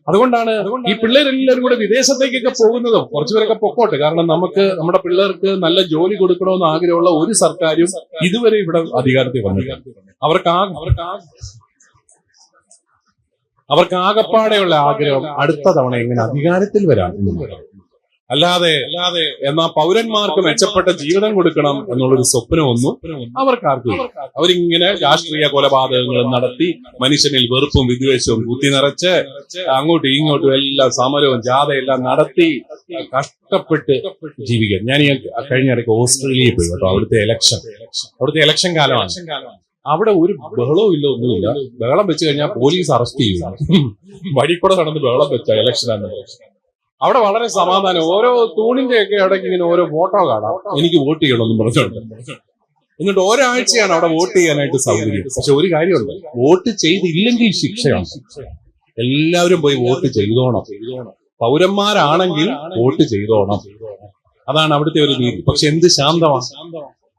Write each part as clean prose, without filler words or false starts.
അതുകൊണ്ടാണ് ഈ പിള്ളേരെല്ലാവരും കൂടെ വിദേശത്തേക്കൊക്കെ പോകുന്നതും. കുറച്ചുപേരൊക്കെ പൊക്കോട്ടെ, കാരണം നമുക്ക് നമ്മുടെ പിള്ളേർക്ക് നല്ല ജോലി കൊടുക്കണമെന്ന് ആഗ്രഹമുള്ള ഒരു സർക്കാരും ഇതുവരെ ഇവിടെ അധികാരത്തിൽ വന്നില്ല. അവർക്ക് ആകപ്പാടെയുള്ള ആഗ്രഹം അടുത്ത തവണ എങ്ങനെ അധികാരത്തിൽ വരാം എന്നുള്ളതാണ്. അല്ലാതെ എന്നാ പൗരന്മാർക്ക് മെച്ചപ്പെട്ട ജീവിതം കൊടുക്കണം എന്നുള്ളൊരു സ്വപ്നമൊന്നും അവർക്കാർക്കും. അവരിങ്ങനെ രാഷ്ട്രീയ കൊലപാതകങ്ങളും നടത്തി മനുഷ്യനിൽ വെറുപ്പും വിദ്വേഷവും കുത്തി നിറച്ച് അങ്ങോട്ടും ഇങ്ങോട്ടും എല്ലാം സമരവും ജാഥയെല്ലാം നടത്തി കഷ്ടപ്പെട്ട് ജീവിക്കാൻ. ഞാൻ ഈ കഴിഞ്ഞ ഇടയ്ക്ക് ഓസ്ട്രേലിയയിൽ പോയി കേട്ടോ. അവിടുത്തെ ഇലക്ഷൻ കാലമാണ്. അവിടെ ഒരു ബഹളവും ഇല്ല, ഒന്നുമില്ല. ബഹളം വെച്ച് കഴിഞ്ഞാൽ പോലീസ് അറസ്റ്റ് ചെയ്യും. വഴിക്കൂടെ നടന്ന് ബഹളം വെച്ച ഇലക്ഷനാണ്. അവിടെ വളരെ സമാധാനം. ഓരോ തൂണിന്റെ ഒക്കെ അവിടേക്ക് ഇങ്ങനെ ഓരോ ഫോട്ടോ കാണാം, എനിക്ക് വോട്ട് ചെയ്യണമെന്നും പറഞ്ഞുകൊണ്ട്. എന്നിട്ട് ഒരാഴ്ചയാണ് അവിടെ വോട്ട് ചെയ്യാനായിട്ട് സൗകര്യം. പക്ഷെ ഒരു കാര്യമുണ്ട്, വോട്ട് ചെയ്തില്ലെങ്കിൽ ശിക്ഷയാണ്. എല്ലാവരും പോയി വോട്ട് ചെയ്തോണം. പൗരന്മാരാണെങ്കിൽ വോട്ട് ചെയ്തോണം. അതാണ് അവിടുത്തെ ഒരു രീതി. പക്ഷെ എന്ത് ശാന്തമാണ്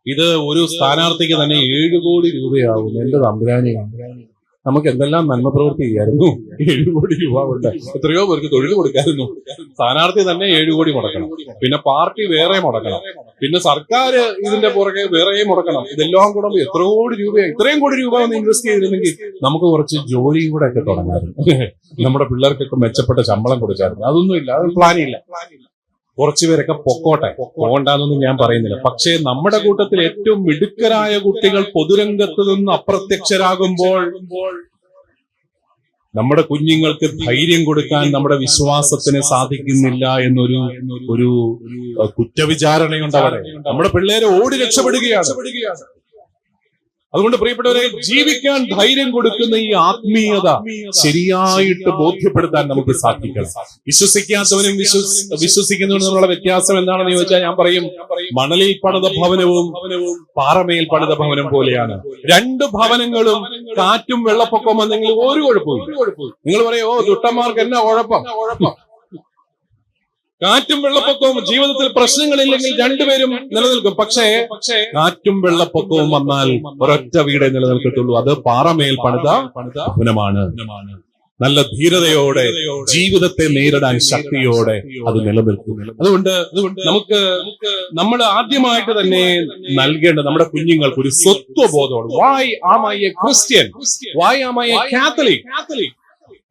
ഇത്. ഒരു സ്ഥാനാർത്ഥിക്ക് തന്നെ 7 കോടി രൂപയാവും. എന്റെ തമ്പുരാനെ, നമുക്ക് എന്തെല്ലാം നന്മ പ്രവൃത്തി ചെയ്യായിരുന്നു. 7 കോടി രൂപ കൊണ്ട് എത്രയോ പേർക്ക് തൊഴിൽ കൊടുക്കായിരുന്നു. സ്ഥാനാർത്ഥി തന്നെ 7 കോടി മുടക്കണം, പിന്നെ പാർട്ടി വേറെ മുടക്കണം, പിന്നെ സർക്കാർ ഇതിന്റെ പുറകെ വേറെയും മുടക്കണം. ഇതെല്ലാം കൂടെ എത്ര കോടി രൂപയാണ്. ഇത്രയും കോടി രൂപ ഒന്ന് ഇൻവെസ്റ്റ് ചെയ്തിരുന്നെങ്കിൽ നമുക്ക് കുറച്ച് ജോലിയും കൂടെ ഒക്കെ തുടങ്ങായിരുന്നു. നമ്മുടെ പിള്ളേർക്കൊക്കെ മെച്ചപ്പെട്ട ശമ്പളം കൊടുക്കായിരുന്നു. അതൊന്നും ഇല്ല, അത് പ്ലാനില്ല. കുറച്ചുപേരൊക്കെ പൊക്കോട്ടെ, പോകണ്ടെന്നൊന്നും ഞാൻ പറയുന്നില്ല. പക്ഷേ നമ്മുടെ കൂട്ടത്തിൽ ഏറ്റവും മിടുക്കരായ കുട്ടികൾ പൊതുരംഗത്ത് നിന്ന് അപ്രത്യക്ഷരാകുമ്പോൾ നമ്മുടെ കുഞ്ഞുങ്ങൾക്ക് ധൈര്യം കൊടുക്കാൻ നമ്മുടെ വിശ്വാസത്തിന് സാധിക്കുന്നില്ല എന്നൊരു കുറ്റവിചാരണയുണ്ട് അവിടെ. നമ്മുടെ പിള്ളേരെ ഓടി രക്ഷപ്പെടുകയാണ്. അതുകൊണ്ട് പ്രിയപ്പെട്ടവരെ, ജീവിക്കാൻ ധൈര്യം കൊടുക്കുന്ന ഈ ആത്മീയത ശരിയായിട്ട് ബോധ്യപ്പെടുത്താൻ നമുക്ക് സാധിക്കണം. വിശ്വസിക്കാത്തവനും വിശ്വസിക്കുന്നവനും തമ്മിലുള്ള വ്യത്യാസം എന്താണെന്ന് ചോദിച്ചാൽ ഞാൻ പറയും, മണലിൽ പണിത ഭവനവും പാറമേൽ പണിത ഭവനം പോലെയാണ്. 2 ഭവനങ്ങളും കാറ്റും വെള്ളപ്പൊക്കവും വന്നെങ്കിൽ ഒരു കുഴപ്പമില്ല. നിങ്ങൾ പറയോ, ദുഷ്ടന്മാർക്ക് എന്നാ കുഴപ്പം? കാറ്റും വെള്ളപ്പൊക്കവും ജീവിതത്തിൽ പ്രശ്നങ്ങളില്ലെങ്കിൽ രണ്ടുപേരും നിലനിൽക്കും. പക്ഷേ കാറ്റും വെള്ളപ്പൊക്കവും വന്നാൽ ഒരൊറ്റ വീടേ നിലനിൽക്കത്തുള്ളൂ. അത് പാറമേൽ പണിത ഭവനമാണ്. നല്ല ധീരതയോടെ ജീവിതത്തെ നേരിടാൻ ശക്തിയോടെ അത് നിലനിൽക്കും. അതുകൊണ്ട് നമ്മൾ ആദ്യമായിട്ട് തന്നെ നൽകേണ്ട നമ്മുടെ കുഞ്ഞുങ്ങൾക്ക് ഒരു സ്വത്വബോധമാണ്. Why am I a Christian, why am I a Catholic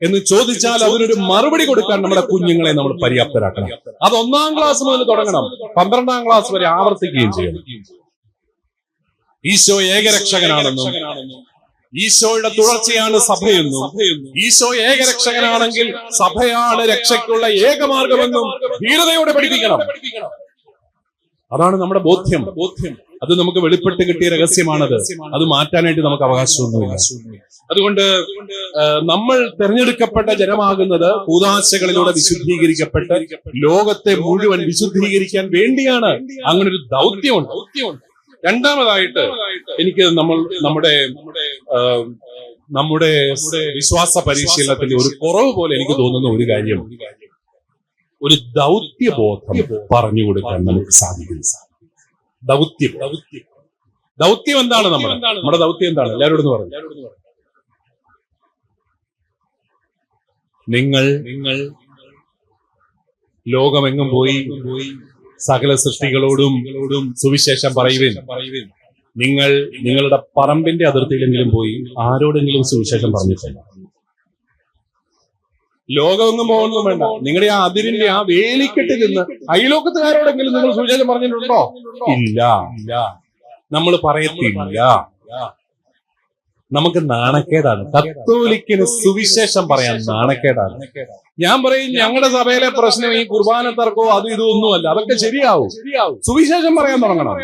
എന്ന് ചോദിച്ചാൽ അതിനൊരു മറുപടി കൊടുക്കാൻ നമ്മുടെ കുഞ്ഞുങ്ങളെ നമ്മൾ പര്യാപ്തരാക്കണം. അത് 1-ാം ക്ലാസ് മുതൽ തുടങ്ങണം, 12-ാം ക്ലാസ് വരെ ആവർത്തിക്കുകയും ചെയ്യണം. ഈശോ ഏകരക്ഷകനാണെന്നും ഈശോയുടെ തുടർച്ചയാണ് സഭയെന്നും ഈശോ ഏകരക്ഷകനാണെങ്കിൽ സഭയാണ് രക്ഷയ്ക്കുള്ള ഏകമാർഗമെന്നും ധീരതയോടെ പഠിപ്പിക്കണം. അതാണ് നമ്മുടെ ബോധ്യം. അത് നമുക്ക് വെളിപ്പെട്ട് കിട്ടിയ രഹസ്യമാണത്. അത് മാറ്റാനായിട്ട് നമുക്ക് അവകാശമൊന്നുമില്ല. അതുകൊണ്ട് നമ്മൾ തെരഞ്ഞെടുക്കപ്പെട്ട ജനമാകുന്നത് കൂദാശകളിലൂടെ വിശുദ്ധീകരിക്കപ്പെട്ട് ലോകത്തെ മുഴുവൻ വിശുദ്ധീകരിക്കാൻ വേണ്ടിയാണ്. അങ്ങനെ ഒരു ദൗത്യമുണ്ട്. രണ്ടാമതായിട്ട് എനിക്ക് നമ്മുടെ വിശ്വാസ പരിശീലനത്തിന്റെ ഒരു കുറവ് പോലെ എനിക്ക് തോന്നുന്ന ഒരു കാര്യം, ഒരു ദൗത്യബോധം പറഞ്ഞു കൊടുക്കാൻ നമുക്ക് സാധിക്കുന്നു. ദൗത്യം എന്താണ്? നമ്മുടെ ദൗത്യം എന്താണ്? എല്ലാവരോടും പറഞ്ഞു. നിങ്ങൾ ലോകമെങ്ങും പോയി സകല സൃഷ്ടികളോടും സുവിശേഷം പറയുവിൻ. നിങ്ങൾ നിങ്ങളുടെ പറമ്പിന്റെ അതിർത്തിയിലെങ്കിലും പോയി ആരോടെങ്കിലും സുവിശേഷം പറഞ്ഞിട്ടില്ല. ലോകമെങ്ങും പോകുന്നതും വേണ്ട, നിങ്ങളുടെ ആ അതിരിന്റെ ആ വേലിക്കെട്ട് നിന്ന് അയലോക്കത്തുകാരോടെങ്കിലും നിങ്ങൾ സുവിശേഷം പറഞ്ഞിട്ടുണ്ടോ? ഇല്ല, നമ്മൾ പറയത്തില്ല. നമുക്ക് നാണക്കേടാണ്. കത്തോലിക്കിന് സുവിശേഷം പറയാൻ നാണക്കേടാണ്. ഞാൻ പറയും, ഞങ്ങളുടെ സഭയിലെ പ്രശ്നം ഈ കുർബാന തർക്കോ അതും ഇതൊന്നുമല്ല. അതൊക്കെ ശരിയാവും. സുവിശേഷം പറയാൻ തുടങ്ങണം.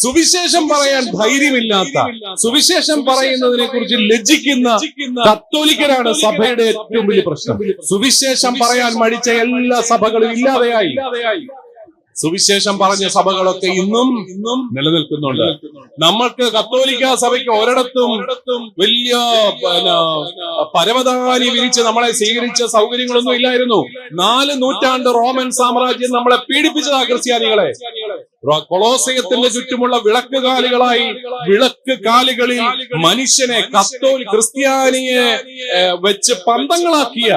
സുവിശേഷം പറയാൻ ധൈര്യമില്ലാത്ത, സുവിശേഷം പറയുന്നതിനെ കുറിച്ച് ലജ്ജിക്കുന്ന കത്തോലിക്കരാണ് സഭയുടെ ഏറ്റവും വലിയ പ്രശ്നം. സുവിശേഷം പറയാൻ മടിച്ച എല്ലാ സഭകളും ഇല്ലാതെയായി. സുവിശേഷം പറഞ്ഞ സഭകളൊക്കെ ഇന്നും നിലനിൽക്കുന്നുണ്ട്. നമ്മൾക്ക് കത്തോലിക്ക സഭയ്ക്ക് ഒരിടത്തും വലിയ പരവതാനി വിരിച്ച് നമ്മളെ സ്വീകരിച്ച സൗകര്യങ്ങളൊന്നും ഇല്ലായിരുന്നു. 4 നൂറ്റാണ്ട് റോമൻ സാമ്രാജ്യം നമ്മളെ പീഡിപ്പിച്ചതാ ക്രിസ്ത്യാനികളെ. കൊളോസയത്തിന്റെ ചുറ്റുമുള്ള വിളക്ക് കാലുകളായി വിളക്ക് കാലുകളിൽ മനുഷ്യനെ ക്രിസ്ത്യാനിയെ വെച്ച് പന്തങ്ങളാക്കിയ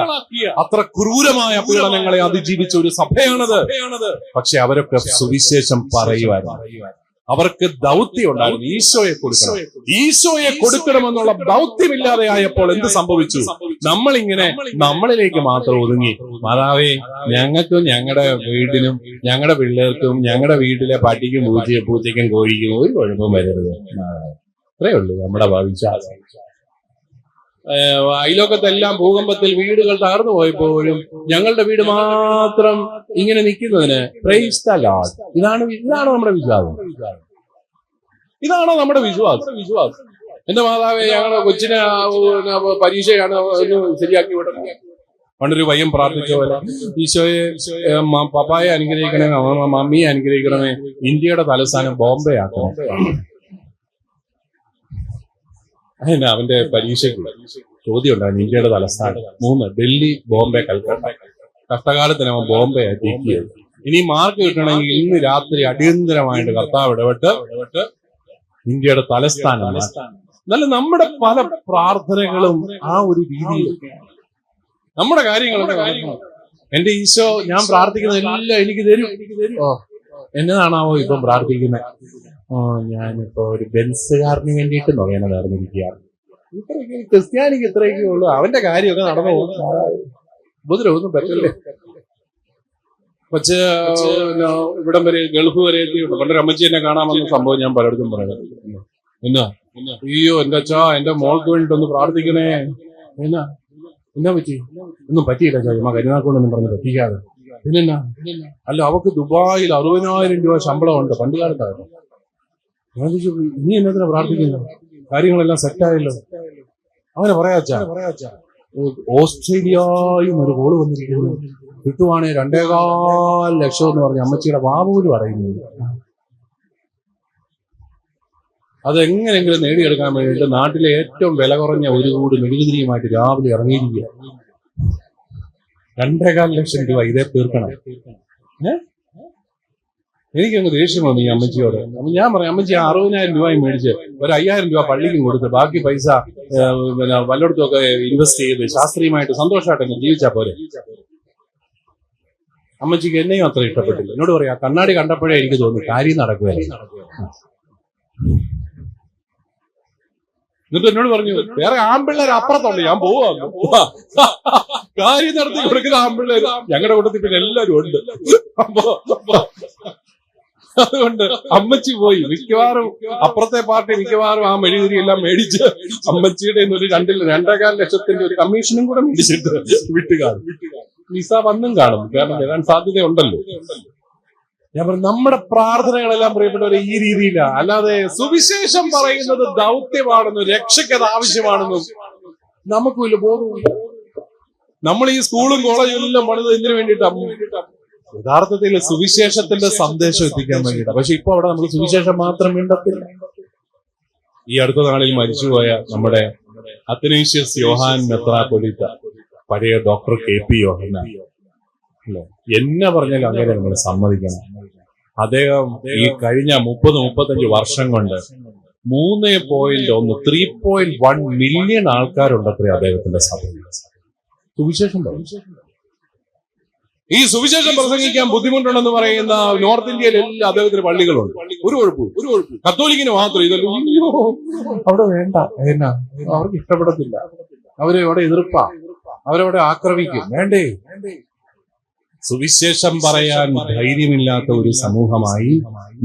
അത്ര ക്രൂരമായ പീഡനങ്ങളെ അതിജീവിച്ച ഒരു സഭയാണത്. പക്ഷെ അവരൊക്കെ സുവിശേഷം പറയുവായിരുന്നു. അവർക്ക് ദൗത്യം ഉണ്ടായിരുന്നു. ഈശോയെ കൊടുക്കണമെന്നുള്ള ദൗത്യമില്ലാതെ ആയപ്പോൾ എന്ത് സംഭവിച്ചു? നമ്മളിലേക്ക് മാത്രം ഒതുങ്ങി. മാതാവേ, ഞങ്ങൾക്കും ഞങ്ങളുടെ വീടിനും ഞങ്ങളുടെ പിള്ളേർക്കും ഞങ്ങളുടെ വീട്ടിലെ പട്ടിക്കും പൂച്ചയ്ക്കും കോഴിക്കും ഒരു കുഴപ്പവും വരരുത്. അത്രേ ഉള്ളൂ നമ്മുടെ വിശ്വാസം. അയലോക്കത്തെല്ലാം ഭൂകമ്പത്തിൽ വീടുകൾ തകർന്നു പോയപ്പോഴും ഞങ്ങളുടെ വീട് മാത്രം ഇങ്ങനെ നിൽക്കുന്നതിന് പ്രൈസ് ദ ലോർഡ്. ഇതാണ് നമ്മുടെ വിശ്വാസം. ഇതാണോ നമ്മുടെ വിശ്വാസം? എന്റെ മാതാവേ, ഞങ്ങളുടെ കൊച്ചിനെ പരീക്ഷയാണ് ഒന്ന് ശരിയാക്കി വിടണം. പണ്ടൊരു പയ്യൻ പ്രാർത്ഥിച്ച പോലെ, ഈശോയെ പപ്പായെ അനുഗ്രഹിക്കണമേ, മമ്മിയെ അനുഗ്രഹിക്കണമേ, ഇന്ത്യയുടെ തലസ്ഥാനം ബോംബെ ആക്കണം. അതിന് അവന്റെ പരീക്ഷയ്ക്ക് ചോദ്യം ഉണ്ടായിരുന്നു. ഇന്ത്യയുടെ തലസ്ഥാനം 3: ഡൽഹി, ബോംബെ, കൽക്കട്ട. കഷ്ടകാലത്തിന് അവൻ ബോംബെ ആക്കിയത്. ഇനി മാർക്ക് കിട്ടണമെങ്കിൽ ഇന്ന് രാത്രി അടിയന്തരമായിട്ട് കർത്താവ് ഇടപെട്ട് ഇന്ത്യയുടെ തലസ്ഥാനം. എന്നാലും നമ്മുടെ പല പ്രാർത്ഥനകളും ആ ഒരു രീതിയിൽ നമ്മുടെ കാര്യങ്ങളൊക്കെ എന്റെ ഈശോ ഞാൻ പ്രാർത്ഥിക്കുന്നതെല്ലാം എനിക്ക് തരും. എന്നതാണാവോ ഇപ്പം പ്രാർത്ഥിക്കുന്നത്? ഞാനിപ്പോ ഒരു ബെൻസുകാരന് വേണ്ടിയിട്ട് നോയണതായിരുന്നിരിക്കുകയാണ്. ക്രിസ്ത്യാനിക്ക് ഇത്രയൊക്കെ ഉള്ളൂ. അവന്റെ കാര്യമൊക്കെ നടന്നു പോകും. ഉപദ്രവൊന്നും പറ്റില്ലേ. പക്ഷേ ഇവിടം വരെ ഗൾഫ് വരെ എത്തിയുണ്ട്. പണ്ടൊരു അമ്മച്ചി എന്നെ കാണാമെന്ന സംഭവം ഞാൻ പലയിടത്തും പറയുന്നത്. അയ്യോ എന്റെ അച്ഛാ, എന്റെ മോൾക്ക് വേണ്ടിട്ടൊന്ന് പ്രാർത്ഥിക്കണേ. എന്നാ പറ്റി? ഒന്നും പറ്റിയില്ല അച്ഛാ, കരുനാക്കൊണ്ടൊന്നും പറഞ്ഞ് പറ്റിക്കാതെ. പിന്നെന്നാ? അല്ല, അവക്ക് ദുബായിൽ 60,000 രൂപ ശമ്പളമുണ്ട്. പണ്ട് കാലത്തായിരുന്നു. ഞാൻ ചോദിച്ചു, ഇനി എന്നതിനാ പ്രാർത്ഥിക്കുന്നു? കാര്യങ്ങളെല്ലാം സെറ്റായല്ലോ. അങ്ങനെ പറയാച്ചാ. ഓസ്ട്രേലിയയും ഒരു കോള് വന്നിരിക്കുന്നു. കിട്ടുവാണെ 2.25 ലക്ഷം എന്ന് പറഞ്ഞ അമ്മച്ചിയുടെ വാവൂല് പറയുന്നു. അതെങ്ങനെങ്കിലും നേടിയെടുക്കാൻ വേണ്ടിയിട്ട് നാട്ടിലെ ഏറ്റവും വില കുറഞ്ഞ ഒരു കൂട് മെഴുകുതിരിയുമായിട്ട് രാവിലെ ഇറങ്ങിയിരിക്കുക. 2.25 ലക്ഷം രൂപ ഇതേ തീർക്കണം. എനിക്കങ്ങ് ദേഷ്യം വന്നു ഈ അമ്മച്ചിയോട്. ഞാൻ പറയാം, അമ്മച്ചി 60,000 രൂപയും മേടിച്ച് ഒരു 5,000 രൂപ പള്ളിക്കും കൊടുത്ത് ബാക്കി പൈസ വല്ലയിടത്തുമൊക്കെ ഇൻവെസ്റ്റ് ചെയ്ത് ശാസ്ത്രീയമായിട്ട് സന്തോഷമായിട്ടൊക്കെ ജീവിച്ചാൽ പോരെ. അമ്മച്ചിക്ക് എന്നെയും അത്ര ഇഷ്ടപ്പെട്ടില്ല. എന്നോട് പറയാ, കണ്ണാടി കണ്ടപ്പോഴേ എനിക്ക് തോന്നി കാര്യം നടക്കുകയല്ല. എന്നിട്ട് എന്നോട് പറഞ്ഞു, വേറെ ആൺപിള്ളേർ അപ്പുറത്തുണ്ട്, ഞാൻ പോവാ. കാര്യം നടത്തി കൊടുക്കുന്ന ആൺപിള്ളേർ ഞങ്ങളുടെ കൂട്ടത്തിൽ പിന്നെ എല്ലാവരും ഉണ്ട്. അതുകൊണ്ട് അമ്മച്ചി പോയി. മിക്കവാറും അപ്പുറത്തെ പാർട്ടി മിക്കവാറും ആ മെഴുകുതിരി എല്ലാം മേടിച്ച് അമ്മച്ചിയുടെ ഒരു 2.25 ലക്ഷത്തിന്റെ ഒരു കമ്മീഷനും കൂടെ മേടിച്ചിട്ട് വിട്ടുകാണും. വിസ വന്നും കാണും. കാരണം വരാൻ സാധ്യതയുണ്ടല്ലോ. ഞാൻ പറഞ്ഞു, നമ്മുടെ പ്രാർത്ഥനകളെല്ലാം പ്രിയപ്പെട്ടവരെ ഈ രീതിയിലാണ്. അല്ലാതെ സുവിശേഷം പറയുന്നത് ദൗത്യമാണെന്നും രക്ഷയ്ക്കത് ആവശ്യമാണെന്നും നമുക്ക് വലിയ ബോധമില്ല. നമ്മൾ ഈ സ്കൂളും കോളേജും എല്ലാം പണിത് എന്തിനു വേണ്ടിയിട്ടാണ്? യഥാർത്ഥത്തിൽ സുവിശേഷത്തിന്റെ സന്ദേശം എത്തിക്കാൻ വേണ്ടിയിട്ടാണ്. പക്ഷെ ഇപ്പൊ അവിടെ നമുക്ക് സുവിശേഷം മാത്രം വേണ്ടത്തില്ല. ഈ അടുത്ത നാളിൽ മരിച്ചുപോയ നമ്മുടെ അത്തനേഷ്യസ് യോഹാൻ മെത്രാപ്പൊലീത്ത, പഴയ ഡോക്ടർ KP യോഹന്നാൻ അല്ലെ, എന്നെ പറഞ്ഞാലും അങ്ങനെ നമ്മൾ സമ്മതിക്കണം. അദ്ദേഹം ഈ കഴിഞ്ഞ 30-35 വർഷം കൊണ്ട് 3.1 മില്യൺ ആൾക്കാരുണ്ടത്രേ അദ്ദേഹത്തിന്റെ സഭയിൽ. സുവിശേഷം ഈ സുവിശേഷം പ്രസംഗിക്കാൻ ബുദ്ധിമുട്ടുണ്ടെന്ന് പറയുന്ന നോർത്ത് ഇന്ത്യയിൽ എല്ലാ അദ്ദേഹത്തിന് പള്ളികളുണ്ട്. ഒരു കുഴപ്പവും. കത്തോലിക്കിന് മാത്രം ഇതല്ലോ. അവിടെ വേണ്ട, എന്നാ അവർക്ക് ഇഷ്ടപ്പെടത്തില്ല. അവരെ അവിടെ എതിർപ്പാ, അവരവിടെ ആക്രമിക്കും. വേണ്ടേ? സുവിശേഷം പറയാൻ ധൈര്യമില്ലാത്ത ഒരു സമൂഹമായി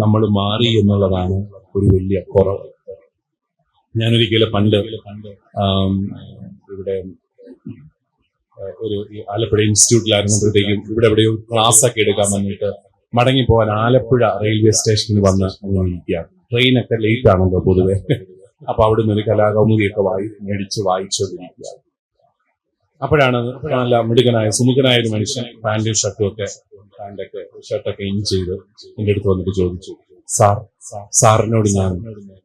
നമ്മൾ മാറി എന്നുള്ളതാണ് ഒരു വലിയ കുറവ്. ഞാനൊരിക്കലും പണ്ട് ഇവിടെ ഒരു ആലപ്പുഴ ഇൻസ്റ്റിറ്റ്യൂട്ടിലായിരുന്നപ്പോഴത്തേക്കും ഇവിടെ എവിടെയോ ക്ലാസ് ഒക്കെ എടുക്കാൻ വന്നിട്ട് മടങ്ങിപ്പോവാൻ ആലപ്പുഴ റെയിൽവേ സ്റ്റേഷനിൽ വന്ന് അങ്ങനെ ഇരിക്കുകയാണ്. ട്രെയിനൊക്കെ ലേറ്റ് ആണല്ലോ പൊതുവെ. അപ്പൊ അവിടുന്ന് ഒരു കലാകൗമുദിയൊക്കെ മേടിച്ച് വായിച്ചുകൊണ്ടിരിക്കുകയാണ്. അപ്പോഴാണ് നല്ല മിടുക്കനായ സുമുഖനായ ഒരു മനുഷ്യൻ പാന്റും ഷർട്ടൊക്കെ ഇൻ ചെയ്ത് എന്റെ അടുത്ത് വന്നിട്ട് ചോദിച്ചു, സാറിനോട് ഞാൻ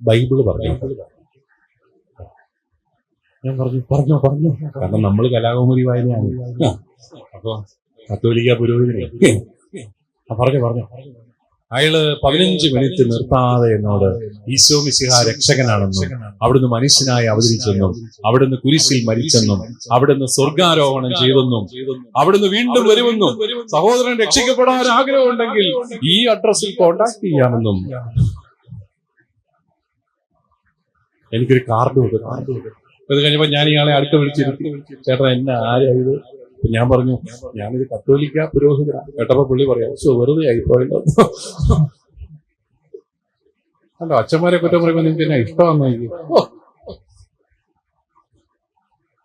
ബൈബിള് പറഞ്ഞു. ഞാൻ പറഞ്ഞു. കാരണം നമ്മൾ കലാകൗമുദി വായനയാണ്. അപ്പൊ കത്തോലിക്ക പുരോഹിതനെ പറഞ്ഞു. അയാള് 15 മിനിറ്റ് നിർത്താതെ എന്നോട് ഈശോ മിശിഹ രക്ഷകനാണെന്നും അവിടുന്ന് മനുഷ്യനായി അവതരിച്ചെന്നും അവിടുന്ന് കുരിശിൽ മരിച്ചെന്നും അവിടുന്ന് സ്വർഗാരോഹണം ചെയ്തെന്നും അവിടുന്ന് വീണ്ടും വരുമെന്നും സഹോദരൻ രക്ഷിക്കപ്പെടാൻ ആഗ്രഹമുണ്ടെങ്കിൽ ഈ അഡ്രസ്സിൽ കോണ്ടാക്ട് ചെയ്യാമെന്നും എനിക്കൊരു കാർഡ് അത് കഴിഞ്ഞപ്പോ ഞാൻ ഇയാളെ അടുത്ത് വിളിച്ചിരുത്തി, ചേട്ടാ എന്നെ ആരായത്? ഞാൻ പറഞ്ഞു, ഞാനൊരു കത്തോലിക്ക പുരോഹിതനാണ്. കേട്ടപ്പോ പുള്ളി പറയാം, വെറുതെ ആയിപ്പോയല്ലോ. അല്ലോ, അച്ഛന്മാരെ കുറ്റം പറയുമ്പോ നിങ്ങൾക്ക് എന്നാ ഇഷ്ടമാണെന്ന്.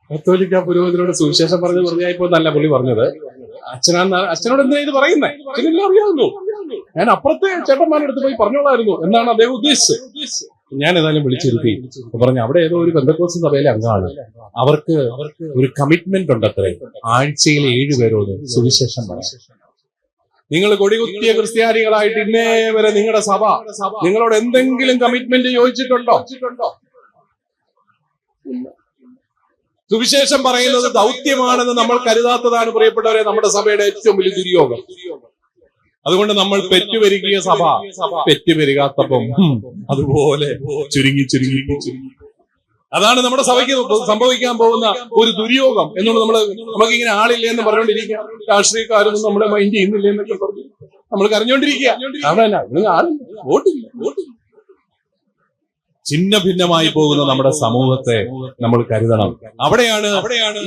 കത്തോലിക്ക പുരോഹിതനോട് സുവിശേഷം പറഞ്ഞ് വെറുതെ ആയിപ്പോ എന്നല്ല പുള്ളി പറഞ്ഞത്. അച്ഛനോട് എന്തിനാ ഇത് പറയുന്നേ? അച്ഛനെല്ലാം അറിയാമല്ലോ. ഞാൻ അപ്പുറത്തെ ചേട്ടന്മാരുടെ അടുത്ത് പോയി പറഞ്ഞോളായിരുന്നു എന്നാണ് അദ്ദേഹം ഉദ്ദേശിച്ചത്. ഞാൻ ഏതായാലും വിളിച്ചിരുത്തി പറഞ്ഞു, അവിടെ ഏതോ ഒരു പെന്തക്കോസ്ത് സഭയിലെ അംഗമാണ്, അവർക്ക് ഒരു കമ്മിറ്റ്മെന്റ് ഉണ്ട് അത്രേ, ആഴ്ചയിൽ 7 പേരോട് സുവിശേഷം പറയാം. നിങ്ങൾ കൊടികുത്തിയ ക്രിസ്ത്യാനികളായിട്ട് ഇന്നേ വരെ നിങ്ങളുടെ സഭ നിങ്ങളോട് എന്തെങ്കിലും കമ്മിറ്റ്മെന്റ് ചോദിച്ചിട്ടുണ്ടോ? സുവിശേഷം പറയുന്നത് ദൗത്യമാണെന്ന് നമ്മൾ കരുതാത്തതാണ് പ്രിയപ്പെട്ടവരെ നമ്മുടെ സഭയുടെ ഏറ്റവും വലിയ ദുര്യോഗം. അതുകൊണ്ട് നമ്മൾ പെറ്റുപെരുകിയ സഭ പെറ്റുപെരുകാത്തപ്പം അതുപോലെ ചുരുങ്ങി. അതാണ് നമ്മുടെ സഭയ്ക്ക് സംഭവിക്കാൻ പോകുന്ന ഒരു ദുര്യോഗം എന്നുള്ളത്. നമുക്കിങ്ങനെ ആളില്ല എന്ന് പറഞ്ഞുകൊണ്ടിരിക്കുക, രാഷ്ട്രീയക്കാരൊന്നും നമ്മളെ മൈൻഡ് ചെയ്യുന്നില്ല എന്നൊക്കെ പറഞ്ഞു നമ്മൾ കരഞ്ഞുകൊണ്ടിരിക്കുക. വോട്ടില്ല. ഛിന്ന ഭിന്നമായി പോകുന്ന നമ്മുടെ സമൂഹത്തെ നമ്മൾ കരുതണം. അവിടെയാണ്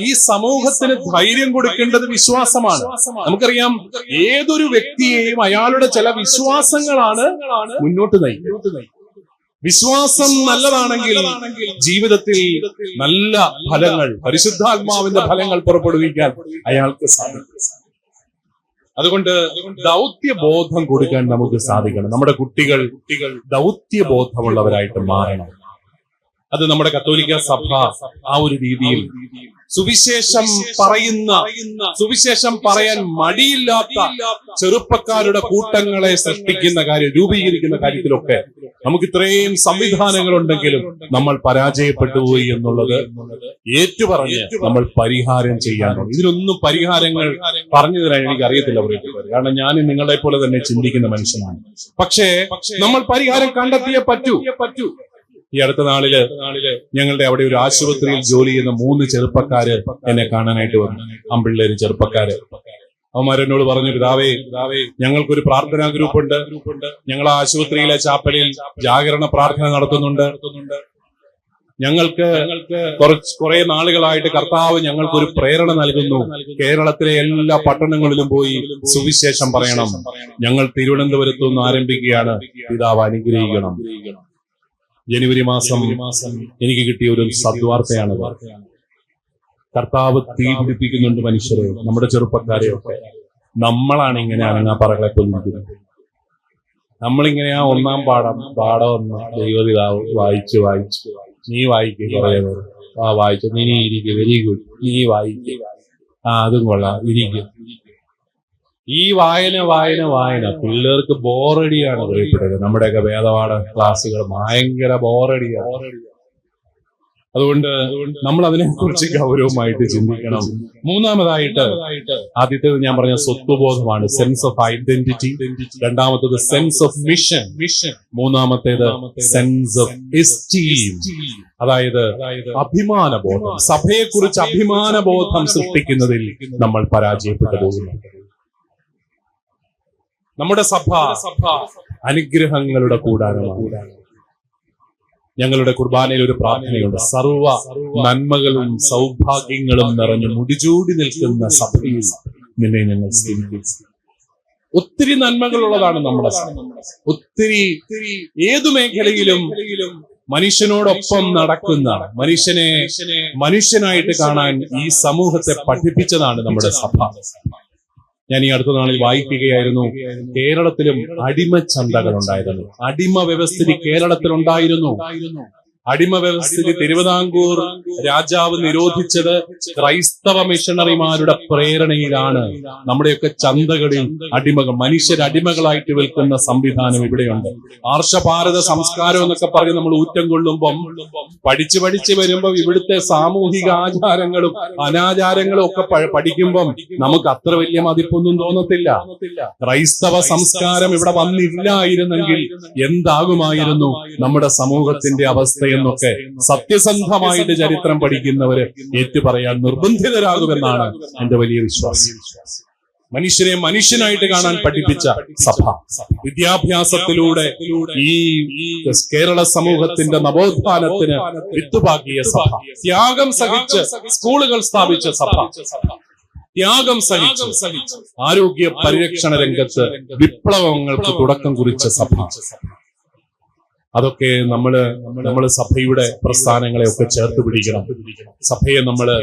ഈ സമൂഹത്തിന് ധൈര്യം കൊടുക്കേണ്ടത് വിശ്വാസമാണ്. നമുക്കറിയാം, ഏതൊരു വ്യക്തിയെയും അയാളുടെ ചില വിശ്വാസങ്ങളാണ് മുന്നോട്ട് നയിക്കുന്നത്. വിശ്വാസം നല്ലതാണെങ്കിൽ ജീവിതത്തിൽ നല്ല ഫലങ്ങൾ, പരിശുദ്ധാത്മാവിന്റെ ഫലങ്ങൾ പുറപ്പെടുവിക്കാൻ അയാൾക്ക് സാധിക്കും. അതുകൊണ്ട് ദൗത്യബോധം കൊടുക്കാൻ നമുക്ക് സാധിക്കണം. നമ്മുടെ കുട്ടികൾ ദൗത്യബോധമുള്ളവരായിട്ട് മാറണം. അത് നമ്മുടെ കത്തോലിക്ക സഭ ആ ഒരു രീതിയിൽ സുവിശേഷം പറയാൻ മടിയില്ലാത്ത ചെറുപ്പക്കാരുടെ കൂട്ടങ്ങളെ സൃഷ്ടിക്കുന്ന കാര്യം, രൂപീകരിക്കുന്ന കാര്യത്തിലൊക്കെ നമുക്ക് ഇത്രയും സംവിധാനങ്ങളുണ്ടെങ്കിലും നമ്മൾ പരാജയപ്പെട്ടു പോയി എന്നുള്ളത് ഏറ്റുപറഞ്ഞ് നമ്മൾ പരിഹാരം ചെയ്യാനുണ്ട്. ഇതിനൊന്നും പരിഹാരങ്ങൾ പറഞ്ഞു തരാൻ എനിക്ക് അറിയത്തില്ല പ്രിയപ്പെട്ടവർ, കാരണം ഞാൻ നിങ്ങളെ പോലെ തന്നെ ചിന്തിക്കുന്ന മനുഷ്യനാണ്. പക്ഷേ നമ്മൾ പരിഹാരം കണ്ടെത്തിയേ പറ്റൂ. ഈ അടുത്ത നാളില് ഞങ്ങളുടെ അവിടെ ഒരു ആശുപത്രിയിൽ ജോലി ചെയ്യുന്ന 3 ചെറുപ്പക്കാര് എന്നെ കാണാനായിട്ട് വന്നു. അമ്പിള്ളേര് ചെറുപ്പക്കാര്. അവന്മാരെന്നോട് പറഞ്ഞു, പിതാവേ, ഞങ്ങൾക്കൊരു പ്രാർത്ഥനാ ഗ്രൂപ്പുണ്ട്, ഞങ്ങൾ ആശുപത്രിയിലെ ചാപ്പലിൽ ജാഗരണ പ്രാർത്ഥന നടത്തുന്നുണ്ട്. ഞങ്ങൾക്ക് കുറെ നാളുകളായിട്ട് കർത്താവ് ഞങ്ങൾക്കൊരു പ്രേരണ നൽകുന്നു. കേരളത്തിലെ എല്ലാ പട്ടണങ്ങളിലും പോയി സുവിശേഷം പറയണം. ഞങ്ങൾ തിരുവനന്തപുരത്തു നിന്ന് ആരംഭിക്കുകയാണ്, പിതാവ് അനുഗ്രഹിക്കണം. ജനുവരി മാസം എനിക്ക് കിട്ടിയ ഒരു സദ്വാർത്തയാണ്. കർത്താവ് തീ പിടിപ്പിക്കുന്നുണ്ട് മനുഷ്യരെ, നമ്മുടെ ചെറുപ്പക്കാരെയൊക്കെ. നമ്മളാണ് ഇങ്ങനെ അനങ്ങാപ്പറകളെ കൊല്ലിക്കുന്നത്. നമ്മളിങ്ങനെയാ ഒന്നാം പാഠം ദൈവപിതാവ് വായിച്ചു നീ വായിക്കുക, വായിച്ചു, നീ ഇരിക്കുക, വെരി ഗുഡ്, നീ വായിക്കുക, അതും കൊള്ളാം, ഇരിക്കുക. ഈ വായന പിള്ളേർക്ക് ബോറടിയാണ് പ്രിയപ്പെട്ടത്. നമ്മുടെയൊക്കെ വേദപാഠ ക്ലാസ്സുകൾ ഭയങ്കര ബോറടിയാണ്. അതുകൊണ്ട് നമ്മൾ അതിനെക്കുറിച്ച് ഗൗരവമായിട്ട് ചിന്തിക്കണം. മൂന്നാമതായിട്ട്, ആദ്യത്തേത് ഞാൻ പറഞ്ഞ സ്വത്വബോധമാണ്, സെൻസ് ഓഫ് ഐഡന്റിറ്റി. രണ്ടാമത്തേത് സെൻസ് ഓഫ് മിഷൻ. മൂന്നാമത്തേത് സെൻസ് ഓഫ് എസ്റ്റീം, അതായത് അഭിമാനബോധം. സഭയെക്കുറിച്ച് അഭിമാനബോധം സൃഷ്ടിക്കുന്നതിൽ നമ്മൾ പരാജയപ്പെട്ടു പോകുന്നു. നമ്മുടെ സഭ അനുഗ്രഹങ്ങളുടെ കൂടാരമാണ്. ഞങ്ങളുടെ കുർബാനയിൽ ഒരു പ്രാർത്ഥനയുണ്ട്, സർവ നന്മകളും സൗഭാഗ്യങ്ങളും നിറഞ്ഞു മുടിചൂടി നിൽക്കുന്ന സഭയിൽ നിന്നെ ഞങ്ങൾ സ്നേഹിക്കുന്നു. ഒത്തിരി നന്മകളുള്ളതാണ് നമ്മുടെ സഭ. ഒത്തിരി ഏതു മേഖലയിലും മനുഷ്യനോടൊപ്പം നടക്കുന്ന, മനുഷ്യനെ മനുഷ്യനായിട്ട് കാണാൻ ഈ സമൂഹത്തെ പഠിപ്പിച്ചതാണ് നമ്മുടെ സഭ. ഞാൻ ഈ അടുത്ത നാളിൽ വായിക്കുകയായിരുന്നു, കേരളത്തിലും അടിമച്ചന്തകൾ ഉണ്ടായിരുന്നു. അടിമ വ്യവസ്ഥിതി കേരളത്തിലുണ്ടായിരുന്നു. അടിമ വ്യവസ്ഥിതി തിരുവിതാംകൂർ രാജാവ് നിരോധിച്ചത് ക്രൈസ്തവ മിഷണറിമാരുടെ പ്രേരണയിലാണ്. നമ്മുടെയൊക്കെ ചന്തകളിൽ മനുഷ്യരടിമകളായിട്ട് വിൽക്കുന്ന സംവിധാനം ഇവിടെയുണ്ട്. ആർഷഭാരത സംസ്കാരം എന്നൊക്കെ പറഞ്ഞ് നമ്മൾ ഊറ്റം കൊള്ളുമ്പം പഠിച്ച് വരുമ്പോ ഇവിടുത്തെ സാമൂഹിക ആചാരങ്ങളും അനാചാരങ്ങളും ഒക്കെ പഠിക്കുമ്പം നമുക്ക് അത്ര വലിയ മതിപ്പൊന്നും തോന്നത്തില്ല. ക്രൈസ്തവ സംസ്കാരം ഇവിടെ വന്നില്ലായിരുന്നെങ്കിൽ എന്താകുമായിരുന്നു നമ്മുടെ സമൂഹത്തിന്റെ അവസ്ഥയെന്നൊക്കെ സത്യസന്ധമായിട്ട് ചരിത്രം പഠിക്കുന്നവര് ഏറ്റുപറയാൻ നിർബന്ധിതരാകുമെന്നാണ് എന്റെ വലിയ വിശ്വാസം. മനുഷ്യനെ മനുഷ്യനായിട്ട് കാണാൻ പഠിപ്പിച്ച സഭ, വിദ്യാഭ്യാസത്തിലൂടെ ഈ കേരള സമൂഹത്തിന്റെ നവോത്ഥാനത്തിന് വിത്തുപാകിയ സഭ, ത്യാഗം സഹിച്ച് സ്കൂളുകൾ സ്ഥാപിച്ച സഭ, ത്യാഗം സഹിച്ച് ആരോഗ്യ പരിരക്ഷണ രംഗത്ത് വിപ്ലവങ്ങൾക്ക് തുടക്കം കുറിച്ച സഭ. അതൊക്കെ നമ്മള് സഭയുടെ പ്രസ്ഥാനങ്ങളെ ഒക്കെ ചേർത്ത് പിടിക്കണം. സഭയെ നമ്മള്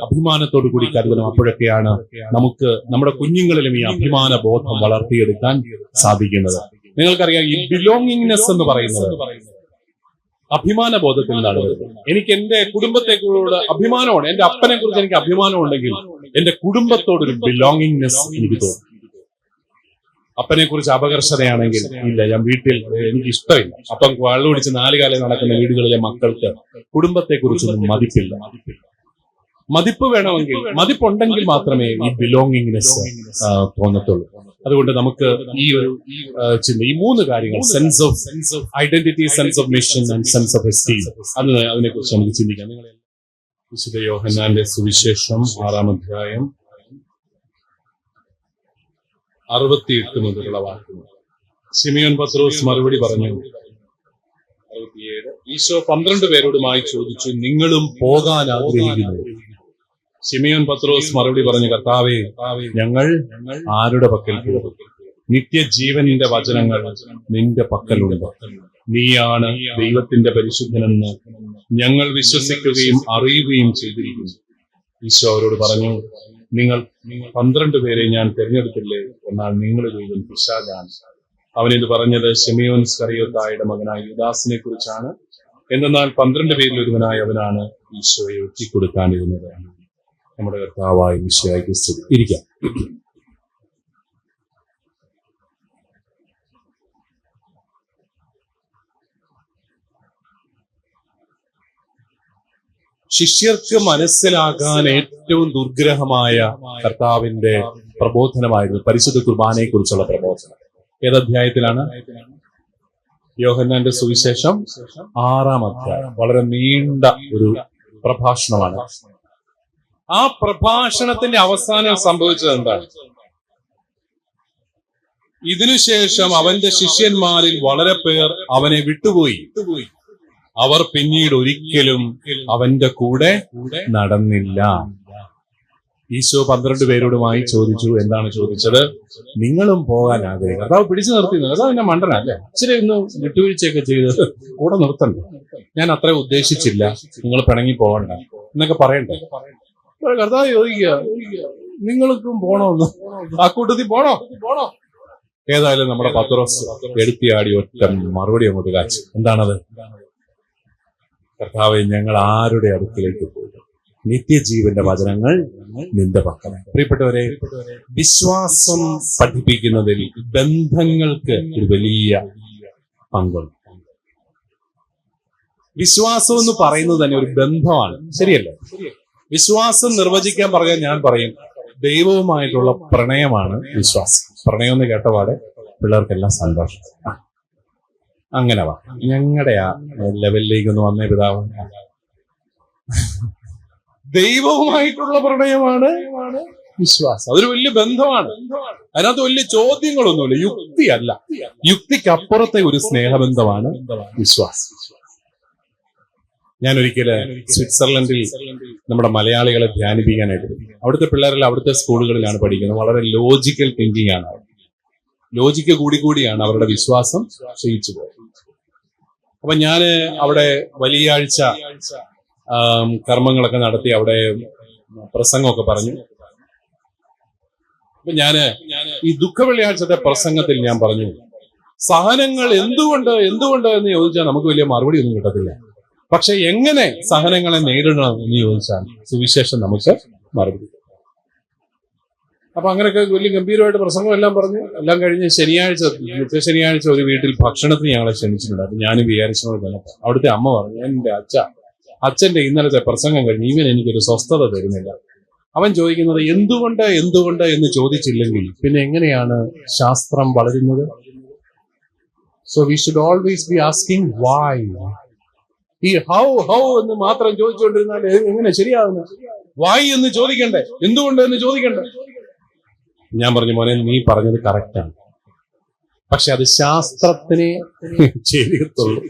അഭിമാനത്തോടു കൂടി കരുതണം. അപ്പോഴൊക്കെയാണ് നമുക്ക് നമ്മുടെ കുഞ്ഞുങ്ങളിലും ഈ അഭിമാന ബോധം വളർത്തിയെടുക്കാൻ സാധിക്കുന്നത്. നിങ്ങൾക്കറിയാം, ഈ ബിലോങ്ങിങ്നെസ് എന്ന് പറയുന്നത് അഭിമാന ബോധത്തിൽ നിന്നാണ് വരുന്നത്. എനിക്ക് എന്റെ കുടുംബത്തെക്കുറിച്ച് അഭിമാനമാണ്. എന്റെ അപ്പനെ കുറിച്ച് എനിക്ക് അഭിമാനം ഉണ്ടെങ്കിൽ എന്റെ കുടുംബത്തോടൊരു ബിലോങ്ങിങ്നെസ് എനിക്ക് തോന്നും. അപ്പനെ കുറിച്ച് അപകർഷതയാണെങ്കിൽ ഇല്ല, ഞാൻ വീട്ടിൽ എനിക്ക് ഇഷ്ടമില്ല. അപ്പം വള്ളം പിടിച്ച് 4 കാലം നടക്കുന്ന വീടുകളിലെ മക്കൾക്ക് കുടുംബത്തെ കുറിച്ചൊന്നും മതിപ്പില്ല. മതിപ്പ് വേണമെങ്കിൽ, മതിപ്പുണ്ടെങ്കിൽ മാത്രമേ ഈ ബിലോങ്ങിങ്നെസ് തോന്നത്തുള്ളൂ. അതുകൊണ്ട് നമുക്ക് ഈ ഒരു ചിന്ത, ഈ 3 കാര്യങ്ങൾ, sense of identity, sense of mission and sense of esteem, അതിനെക്കുറിച്ച് നമുക്ക് ചിന്തിക്കാം. വിശുദ്ധ യോഹന്നാന്റെ സുവിശേഷം 6-ാം അധ്യായം 68 മുതലുള്ള വാക്യങ്ങൾ. ശിമിയോൻ പത്രോസ് മറുപടി പറഞ്ഞു. 67. ഈശോ 12 പേരോടുമായി ചോദിച്ചു, നിങ്ങളും പോകാൻ ആഗ്രഹിക്കുന്നു? ശിമിയോൻ പത്രോസ് മറുപടി പറഞ്ഞു, കർത്താവേ, ഞങ്ങൾ ആരുടെ പക്കൽ പോകും? നിത്യജീവന്റെ വചനങ്ങൾ നിന്റെ പക്കലുണ്ട്. നീയാണ് ദൈവത്തിന്റെ പരിശുദ്ധനെന്ന് ഞങ്ങൾ വിശ്വസിക്കുകയും അറിയുകയും ചെയ്തിരിക്കുന്നു. ഈശോ അവരോട് പറഞ്ഞു, നിങ്ങൾ 12 പേരെ ഞാൻ തിരഞ്ഞെടുത്തില്ലേ? എന്നാൽ നിങ്ങൾ ചെയ്തും പിശാചാണ്. അവനിത് പറഞ്ഞത് ശിമിയോൻ ഇസ്കറിയോത്തായുടെ മകനായ യൂദാസിനെ കുറിച്ചാണ്. എന്നാൽ 12 പേരിൽ ഒരുവനായ അവനാണ് ഈശോയെ ഒറ്റിക്കൊടുക്കാനിരുന്നത്. നമ്മുടെ കർത്താവായ ഈശോയ്ക്ക് സ്തുതി. ഇരിക്കാം. ശിഷ്യർക്ക് മനസ്സിലാകാൻ ഏറ്റവും ദുർഗ്രഹമായ കർത്താവിന്റെ പ്രബോധനമായിരുന്നു പരിശുദ്ധ കുർബാനയെ കുറിച്ചുള്ള പ്രബോധനം. ഏതധ്യായത്തിലാണ്? യോഹന്നാന്റെ സുവിശേഷം 6-ാം അധ്യായം. വളരെ നീണ്ട ഒരു പ്രഭാഷണമാണ്. ആ പ്രഭാഷണത്തിന്റെ അവസാനം സംഭവിച്ചത് എന്താണ്? ഇതിനുശേഷം അവന്റെ ശിഷ്യന്മാരിൽ വളരെ പേർ അവനെ വിട്ടുപോയി. അവർ പിന്നീട് ഒരിക്കലും അവന്റെ കൂടെ നടന്നില്ല. ഈശോ 12 പേരോടുമായി ചോദിച്ചു. എന്താണ് ചോദിച്ചത്? നിങ്ങളും പോകാൻ ആഗ്രഹിക്കുക. അതാവ് പിടിച്ചു നിർത്തിയത്. അതാ എന്നെ മണ്ടനല്ലേ, ഇച്ചിരി ഒന്ന് വിട്ടുവീഴ്ചയൊക്കെ ചെയ്ത് കൂടെ നിർത്തണ്ടേ? ഞാൻ അത്ര ഉദ്ദേശിച്ചില്ല, നിങ്ങൾ പിണങ്ങി പോകണ്ട എന്നൊക്കെ പറയണ്ടേ? കർത്താവ് ചോദിക്കുക, നിങ്ങൾക്കും പോണോന്ന്? ആ കൂട്ടത്തിൽ പോണോ? ഏതായാലും നമ്മുടെ പത്രോസ് എടുത്തിയാടി ഒറ്റ മറുപടി അങ്ങോട്ട് കാച്ചു. എന്താണത്? കർത്താവെ, ഞങ്ങൾ ആരുടെ അടുക്കിലേക്ക് പോകും? നിത്യജീവന്റെ വചനങ്ങൾ നിന്റെ പക്കൽ. പ്രിയപ്പെട്ടവരെ, വിശ്വാസം പഠിപ്പിക്കുന്നതിൽ ബന്ധങ്ങൾക്ക് ഒരു വലിയ പങ്കുണ്ട്. വിശ്വാസം എന്ന് പറയുന്നത് തന്നെ ഒരു ബന്ധമാണ്, ശരിയല്ലേ? വിശ്വാസം നിർവചിക്കാൻ പറഞ്ഞാൽ ഞാൻ പറയും, ദൈവവുമായിട്ടുള്ള പ്രണയമാണ് വിശ്വാസം. പ്രണയം എന്ന് കേട്ടപാടെ പിള്ളേർക്കെല്ലാം സന്തോഷം. അങ്ങനെ വാ, ഞങ്ങളുടെ ആ ലെവലിലേക്ക് ഒന്ന് വന്നേ പിതാവ്. ദൈവവുമായിട്ടുള്ള പ്രണയമാണ് വിശ്വാസം. അതൊരു വലിയ ബന്ധമാണ്. അതിനകത്ത് വലിയ ചോദ്യങ്ങളൊന്നുമില്ല. യുക്തിയല്ല, യുക്തിക്കപ്പുറത്തെ ഒരു സ്നേഹബന്ധമാണ് വിശ്വാസം. ഞാൻ ഒരിക്കല് സ്വിറ്റ്സർലൻഡിൽ നമ്മുടെ മലയാളികളെ ധ്യാനിപ്പിക്കാനായിട്ട്, അവിടുത്തെ പിള്ളേരെല്ലാം അവിടുത്തെ സ്കൂളുകളിലാണ് പഠിക്കുന്നത്. വളരെ ലോജിക്കൽ തിങ്കിങ് ആണ്. ലോജിക്ക് കൂടിയാണ് അവരുടെ വിശ്വാസം ക്ഷയിച്ചു പോയത്. അപ്പൊ ഞാന് അവിടെ വലിയാഴ്ച കർമ്മങ്ങളൊക്കെ നടത്തി, അവിടെ പ്രസംഗമൊക്കെ പറഞ്ഞു. അപ്പൊ ഞാന് ഈ ദുഃഖവെള്ളിയാഴ്ചത്തെ പ്രസംഗത്തിൽ ഞാൻ പറഞ്ഞു, സഹനങ്ങൾ എന്തുകൊണ്ട് എന്ന് ചോദിച്ചാൽ നമുക്ക് വലിയ മറുപടി ഒന്നും കിട്ടത്തില്ല. പക്ഷെ എങ്ങനെ സഹനങ്ങളെ നേരിടണം എന്ന് ചോദിച്ചാൽ സുവിശേഷം നമുക്ക് മറുപടി. അപ്പൊ അങ്ങനെയൊക്കെ വലിയ ഗംഭീരമായിട്ട് പ്രസംഗം എല്ലാം പറഞ്ഞു. എല്ലാം കഴിഞ്ഞ് ശനിയാഴ്ച ഒരു വീട്ടിൽ ഭക്ഷണത്തിന് ഞങ്ങളെ ക്ഷണിച്ചിട്ടുണ്ട്. അപ്പൊ ഞാനും വിചാരിച്ചോട് വന്നപ്പോ അവിടുത്തെ അമ്മ പറഞ്ഞു, എന്റെ അച്ഛന്റെ ഇന്നലത്തെ പ്രസംഗം കഴിഞ്ഞ് ഇവൻ എനിക്കൊരു സ്വസ്ഥത തരുന്നില്ല. അവൻ ചോദിക്കുന്നത് എന്തുകൊണ്ട് എന്ന് ചോദിച്ചില്ലെങ്കിൽ പിന്നെ എങ്ങനെയാണ് ശാസ്ത്രം വളരുന്നത്? So we should always be asking why. ഈ ഹൗ എന്ന് മാത്രം ചോദിച്ചുകൊണ്ടിരുന്നാൽ എങ്ങനെ ശരിയാകുന്നു? വൈ എന്ന് ചോദിക്കണ്ടേ, എന്തുകൊണ്ട് എന്ന് ചോദിക്കണ്ടേ? ഞാൻ പറഞ്ഞു, മോനെ നീ പറഞ്ഞത് കറക്റ്റാണ്, പക്ഷെ അത് ശാസ്ത്രത്തിനെ ചെയ്യത്തുള്ളൂ.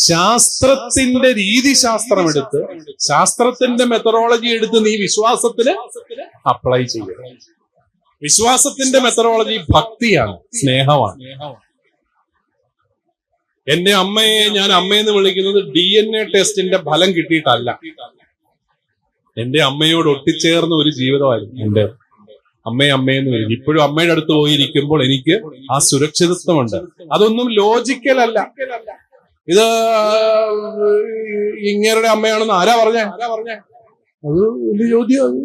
ശാസ്ത്രത്തിന്റെ രീതിശാസ്ത്രം എടുത്ത്, ശാസ്ത്രത്തിന്റെ മെത്തഡോളജി എടുത്ത് നീ വിശ്വാസത്തിന് അപ്ലൈ ചെയ്യുക. വിശ്വാസത്തിന്റെ മെത്തഡോളജി ഭക്തിയാണ്, സ്നേഹമാണ്. എന്റെ അമ്മയെ ഞാൻ അമ്മയെന്ന് വിളിക്കുന്നത് DNA ടെസ്റ്റിന്റെ ഫലം കിട്ടിയിട്ടല്ല. എന്റെ അമ്മയോട് ഒട്ടിച്ചേർന്ന ഒരു ജീവിതമായിരുന്നു എന്റെ അമ്മയെന്ന് വിളിക്കും. ഇപ്പോഴും അമ്മയുടെ അടുത്ത് പോയിരിക്കുമ്പോൾ എനിക്ക് ആ സുരക്ഷിതത്വമുണ്ട്. അതൊന്നും ലോജിക്കൽ അല്ല. ഇത് ഇങ്ങേരുടെ അമ്മയാണെന്ന് ആരാ പറഞ്ഞേ? അത് വലിയ ചോദ്യം.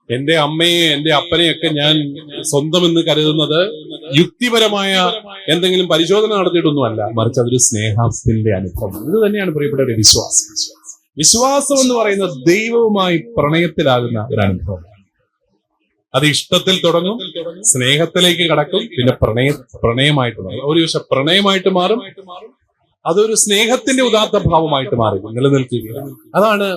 എന്റെ അമ്മയെ എന്റെ അപ്പനെയൊക്കെ ഞാൻ സ്വന്തമെന്ന് കരുതുന്നത് യുക്തിപരമായ എന്തെങ്കിലും പരിശോധന നടത്തിയിട്ടൊന്നുമല്ല, മറിച്ച് അതൊരു സ്നേഹത്തിന്റെ അനുഭവം. ഇത് തന്നെയാണ് പ്രിയപ്പെട്ടവരുടെ വിശ്വാസം. വിശ്വാസം എന്ന് പറയുന്നത് ദൈവവുമായി പ്രണയത്തിലാകുന്ന ഒരു അനുഭവം. അത് ഇഷ്ടത്തിൽ തുടങ്ങും, സ്നേഹത്തിലേക്ക് കടക്കും, പിന്നെ പ്രണയമായിട്ട് മാറും. ഒരു ദിവസം പ്രണയമായിട്ട് മാറും, അതൊരു സ്നേഹത്തിന്റെ ഉദാത്ത ഭാവമായിട്ട് മാറി നിലനിൽക്കുകയാണ്. അതാണ്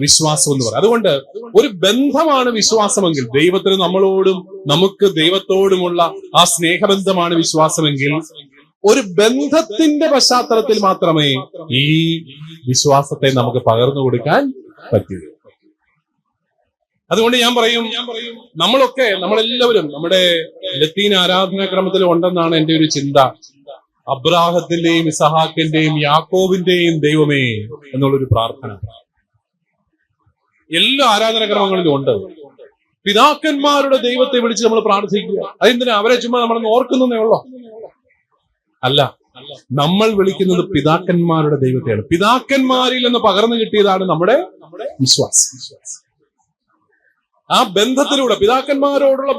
വിശ്വാസം എന്ന് പറയുന്നത്. അതുകൊണ്ട് ഒരു ബന്ധമാണ് വിശ്വാസമെങ്കിൽ, ദൈവത്തിന് നമ്മളോടും നമുക്ക് ദൈവത്തോടുമുള്ള ആ സ്നേഹബന്ധമാണ് വിശ്വാസമെങ്കിൽ, ഒരു ബന്ധത്തിന്റെ പശ്ചാത്തലത്തിൽ മാത്രമേ ഈ വിശ്വാസത്തെ നമുക്ക് പകർന്നു കൊടുക്കാൻ പറ്റൂ. അതുകൊണ്ട് ഞാൻ പറയും, നമ്മളെല്ലാവരും നമ്മുടെ ലത്തീൻ ആരാധനാക്രമത്തിൽ ഉണ്ടെന്നാണ് എന്റെ ഒരു ചിന്ത. അബ്രാഹത്തിന്റെയും ഇസഹാക്കിന്റെയും യാക്കോബിന്റെയും ദൈവമേ എന്നുള്ളൊരു പ്രാർത്ഥന എല്ലാ ആരാധനാക്രമങ്ങളിലും ഉണ്ട്. പിതാക്കന്മാരുടെ ദൈവത്തെ വിളിച്ച് നമ്മൾ പ്രാർത്ഥിക്കുക. അതെന്തിനാ? അവരെ ചുമ്മാ നമ്മളൊന്ന് ഓർക്കുന്നതേ ഉള്ളോ? അല്ല, നമ്മൾ വിളിക്കുന്നത് പിതാക്കന്മാരുടെ ദൈവത്തെയാണ്. പിതാക്കന്മാരിൽ നിന്ന് പകർന്നു കിട്ടിയതാണ് നമ്മുടെ വിശ്വാസം. ആ ബന്ധത്തിലൂടെ, പിതാക്കന്മാരോടുള്ള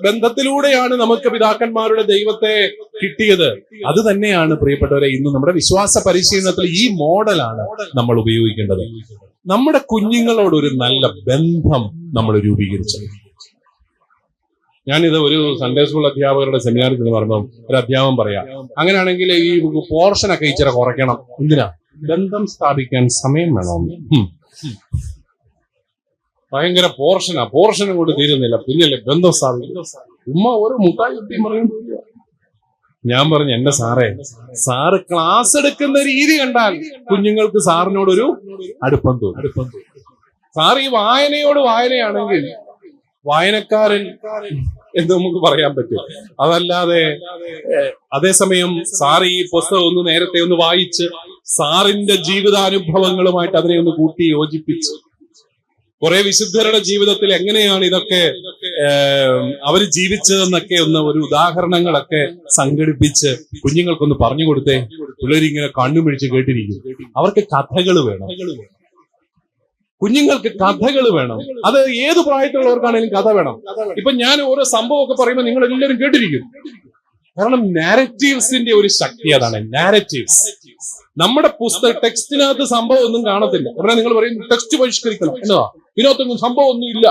ബന്ധത്തിലൂടെയാണ് നമുക്ക് പിതാക്കന്മാരുടെ ദൈവത്തെ കിട്ടിയത്. അത് തന്നെയാണ് പ്രിയപ്പെട്ടവരെ ഇന്ന് നമ്മുടെ വിശ്വാസ പരിശീലനത്തിൽ ഈ മോഡലാണ് നമ്മൾ ഉപയോഗിക്കേണ്ടത്. നമ്മുടെ കുഞ്ഞുങ്ങളോടൊരു നല്ല ബന്ധം നമ്മൾ രൂപീകരിച്ചത്. ഞാനിത് ഒരു സൺഡേ സ്കൂൾ അധ്യാപകരുടെ സെമിനാറിൽ നിന്ന് പറഞ്ഞപ്പോൾ ഒരു അധ്യാപകൻ പറയാം, അങ്ങനെയാണെങ്കിൽ ഈ പോർഷനൊക്കെ ഇച്ചിരി കുറയ്ക്കണം. എന്തിനാ? ബന്ധം സ്ഥാപിക്കാൻ സമയം വേണം. ഭയങ്കര പോർഷനും കൊണ്ട് തീരുന്നില്ല, പിന്നല്ലേ ബന്ധം സ്ഥാപിക്കും. ഓരോ മുട്ടായി കുട്ടിയും പറയുന്നു. ഞാൻ പറഞ്ഞു, എന്റെ സാറ് ക്ലാസ് എടുക്കുന്ന രീതി കണ്ടാൽ കുഞ്ഞുങ്ങൾക്ക് സാറിനോടൊരു അടുപ്പം തോന്നും. സാർ ഈ വായനയാണെങ്കിൽ വായനക്കാരൻ എന്ന് നമുക്ക് പറയാൻ പറ്റും. അതല്ലാതെ അതേസമയം സാർ ഈ പുസ്തകം ഒന്ന് നേരത്തെ ഒന്ന് വായിച്ച് സാറിന്റെ ജീവിതാനുഭവങ്ങളുമായിട്ട് അതിനെ ഒന്ന് കൂട്ടി യോജിപ്പിച്ച്, കുറെ വിശുദ്ധരുടെ ജീവിതത്തിൽ എങ്ങനെയാണ് ഇതൊക്കെ അവർ ജീവിച്ചതെന്നൊക്കെ ഒരു ഉദാഹരണങ്ങളൊക്കെ സംഘടിപ്പിച്ച് കുഞ്ഞുങ്ങൾക്കൊന്ന് പറഞ്ഞു കൊടുത്തേ. പിള്ളേരിങ്ങനെ കണ്ണുമിഴിച്ച് കേട്ടിരിക്കും. അവർക്ക് കഥകൾ വേണം, കുഞ്ഞുങ്ങൾക്ക് കഥകൾ വേണം. അത് ഏത് പ്രായത്തിലുള്ളവർക്കാണെങ്കിലും കഥ വേണം. ഇപ്പൊ ഞാൻ ഓരോ സംഭവമൊക്കെ പറയുമ്പോൾ നിങ്ങൾ എല്ലാവരും കേട്ടിരിക്കും. കാരണം നാരറ്റീവ്സിന്റെ ഒരു ശക്തി അതാണ്. നാരറ്റീവ്സ് നമ്മുടെ ടെക്സ്റ്റിനകത്ത് സംഭവം ഒന്നും കാണത്തില്ല. ഉടനെ നിങ്ങൾ പറയും ടെക്സ്റ്റ് പരിഷ്കരിക്കണം എന്നതാ, ഇതിനകത്തൊന്നും സംഭവം ഒന്നും ഇല്ല.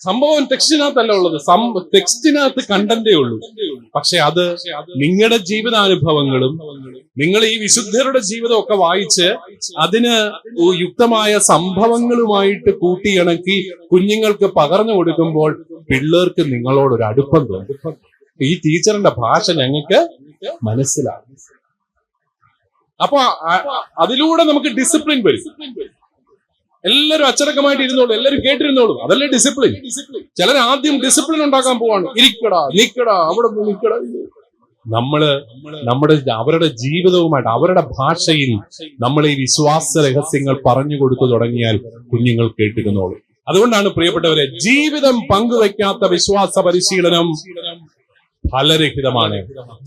സംഭവം ടെക്സ്റ്റിനകത്തല്ല ഉള്ളത്, ടെക്സ്റ്റിനകത്ത് കണ്ടന്റേ ഉള്ളൂ. പക്ഷെ അത് നിങ്ങളുടെ ജീവിതാനുഭവങ്ങളും നിങ്ങൾ ഈ വിശുദ്ധരുടെ ജീവിതമൊക്കെ വായിച്ച് അതിന് യുക്തമായ സംഭവങ്ങളുമായിട്ട് കൂട്ടിയിണക്കി കുഞ്ഞുങ്ങൾക്ക് പകർന്നു കൊടുക്കുമ്പോൾ പിള്ളേർക്ക് നിങ്ങളോടൊരു അടുപ്പം തോന്നും. ഈ ടീച്ചറിന്റെ ഭാഷ ഞങ്ങൾക്ക് മനസ്സിലാവും. അപ്പൊ അതിലൂടെ നമുക്ക് ഡിസിപ്ലിൻ വരും. എല്ലാവരും അച്ചടക്കമായിട്ട് ഇരുന്നോളൂ, എല്ലാവരും കേട്ടിരുന്നോളൂ. അതല്ലേ ഡിസിപ്ലിൻ. ചിലർ ആദ്യം ഡിസിപ്ലിൻ ഉണ്ടാക്കാൻ പോവാണ്. ഇരിക്കടാ, നിക്കടാ, അവിടെ നിക്കടാ. അവരുടെ ജീവിതവുമായിട്ട് അവരുടെ ഭാഷയിൽ നമ്മൾ ഈ വിശ്വാസ രഹസ്യങ്ങൾ പറഞ്ഞു കൊടുത്തു തുടങ്ങിയാൽ കുഞ്ഞുങ്ങൾ കേട്ടിരുന്നോളൂ. അതുകൊണ്ടാണ് പ്രിയപ്പെട്ടവരെ, ജീവിതം പങ്കുവെക്കാത്ത വിശ്വാസ പരിശീലനം ഫലരഹിതമാണ്.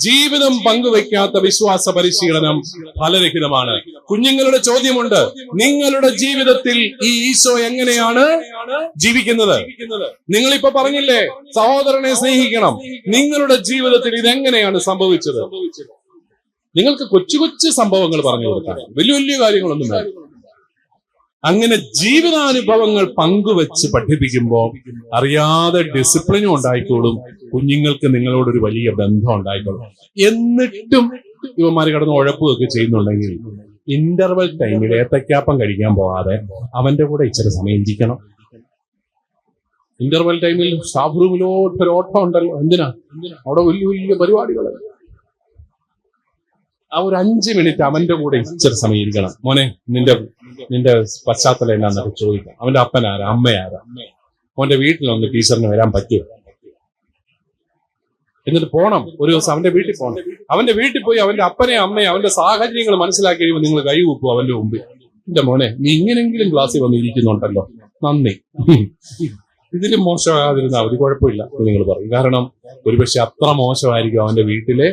ജീവിതം പങ്കുവയ്ക്കാത്ത വിശ്വാസ പരിശീലനം ഫലരഹിതമാണ്. കുഞ്ഞുങ്ങളുടെ ചോദ്യമുണ്ട്, നിങ്ങളുടെ ജീവിതത്തിൽ ഈ ഈശോ എങ്ങനെയാണ് ജീവിക്കുന്നത്? നിങ്ങളിപ്പോ പറഞ്ഞില്ലേ സഹോദരനെ സ്നേഹിക്കണം, നിങ്ങളുടെ ജീവിതത്തിൽ ഇതെങ്ങനെയാണ് സംഭവിച്ചത്? നിങ്ങൾക്ക് കൊച്ചു കൊച്ചു സംഭവങ്ങൾ പറഞ്ഞു കൊടുക്കാം, വലിയ വലിയ കാര്യങ്ങളൊന്നും വേണ്ട. അങ്ങനെ ജീവിതാനുഭവങ്ങൾ പങ്കുവെച്ച് പഠിപ്പിക്കുമ്പോൾ അറിയാതെ ഡിസിപ്ലിനും ഉണ്ടായിക്കോളും, കുഞ്ഞുങ്ങൾക്ക് നിങ്ങളോടൊരു വലിയ ബന്ധം ഉണ്ടായിക്കോളും. എന്നിട്ടും ഇവന്മാർ കിടന്ന് ഉഴപ്പുമൊക്കെ ചെയ്യുന്നുണ്ടെങ്കിൽ ഇന്റർവെൽ ടൈമിൽ ഏത്തക്കാപ്പം കഴിക്കാൻ പോകാതെ അവന്റെ കൂടെ ഇച്ചിരി സമയം ഇരിക്കണം. ഇന്റർവെൽ ടൈമിൽ സ്റ്റാഫ് റൂമിലോട്ടൊരു ഓട്ടം ഉണ്ടല്ലോ, എന്തിനാ? അവിടെ വലിയ വലിയ പരിപാടികൾ. ആ ഒരു 5 മിനിറ്റ് അവന്റെ കൂടെ ഇച്ചിരി സമയം ഇരിക്കണം. മോനെ, നിന്റെ പശ്ചാത്തലം എന്നാന്നൊക്കെ ചോദിക്കാം. അവന്റെ അപ്പനാരാ, അമ്മയാരാ, അവന്റെ വീട്ടിലൊന്ന് ടീച്ചറിന് വരാൻ പറ്റുമോ? എന്നിട്ട് പോണം, ഒരു ദിവസം അവന്റെ വീട്ടിൽ പോകണം. അവന്റെ വീട്ടിൽ പോയി അവന്റെ അപ്പനെ അമ്മയെ അവന്റെ സാഹചര്യങ്ങൾ മനസ്സിലാക്കി കഴിയുമ്പോൾ നിങ്ങൾ കൈ കൂപ്പും അവന്റെ മുമ്പിൽ. എന്റെ മോനെ, നീ ഇങ്ങനെങ്കിലും ക്ലാസ്സിൽ വന്ന് ഇരിക്കുന്നുണ്ടല്ലോ, നന്ദി. ഇതിലും മോശമാകാതിരുന്നാൽ മതി, കുഴപ്പമില്ല നിങ്ങൾ പറയും. കാരണം ഒരുപക്ഷെ അത്ര മോശമായിരിക്കും അവന്റെ വീട്ടിലെ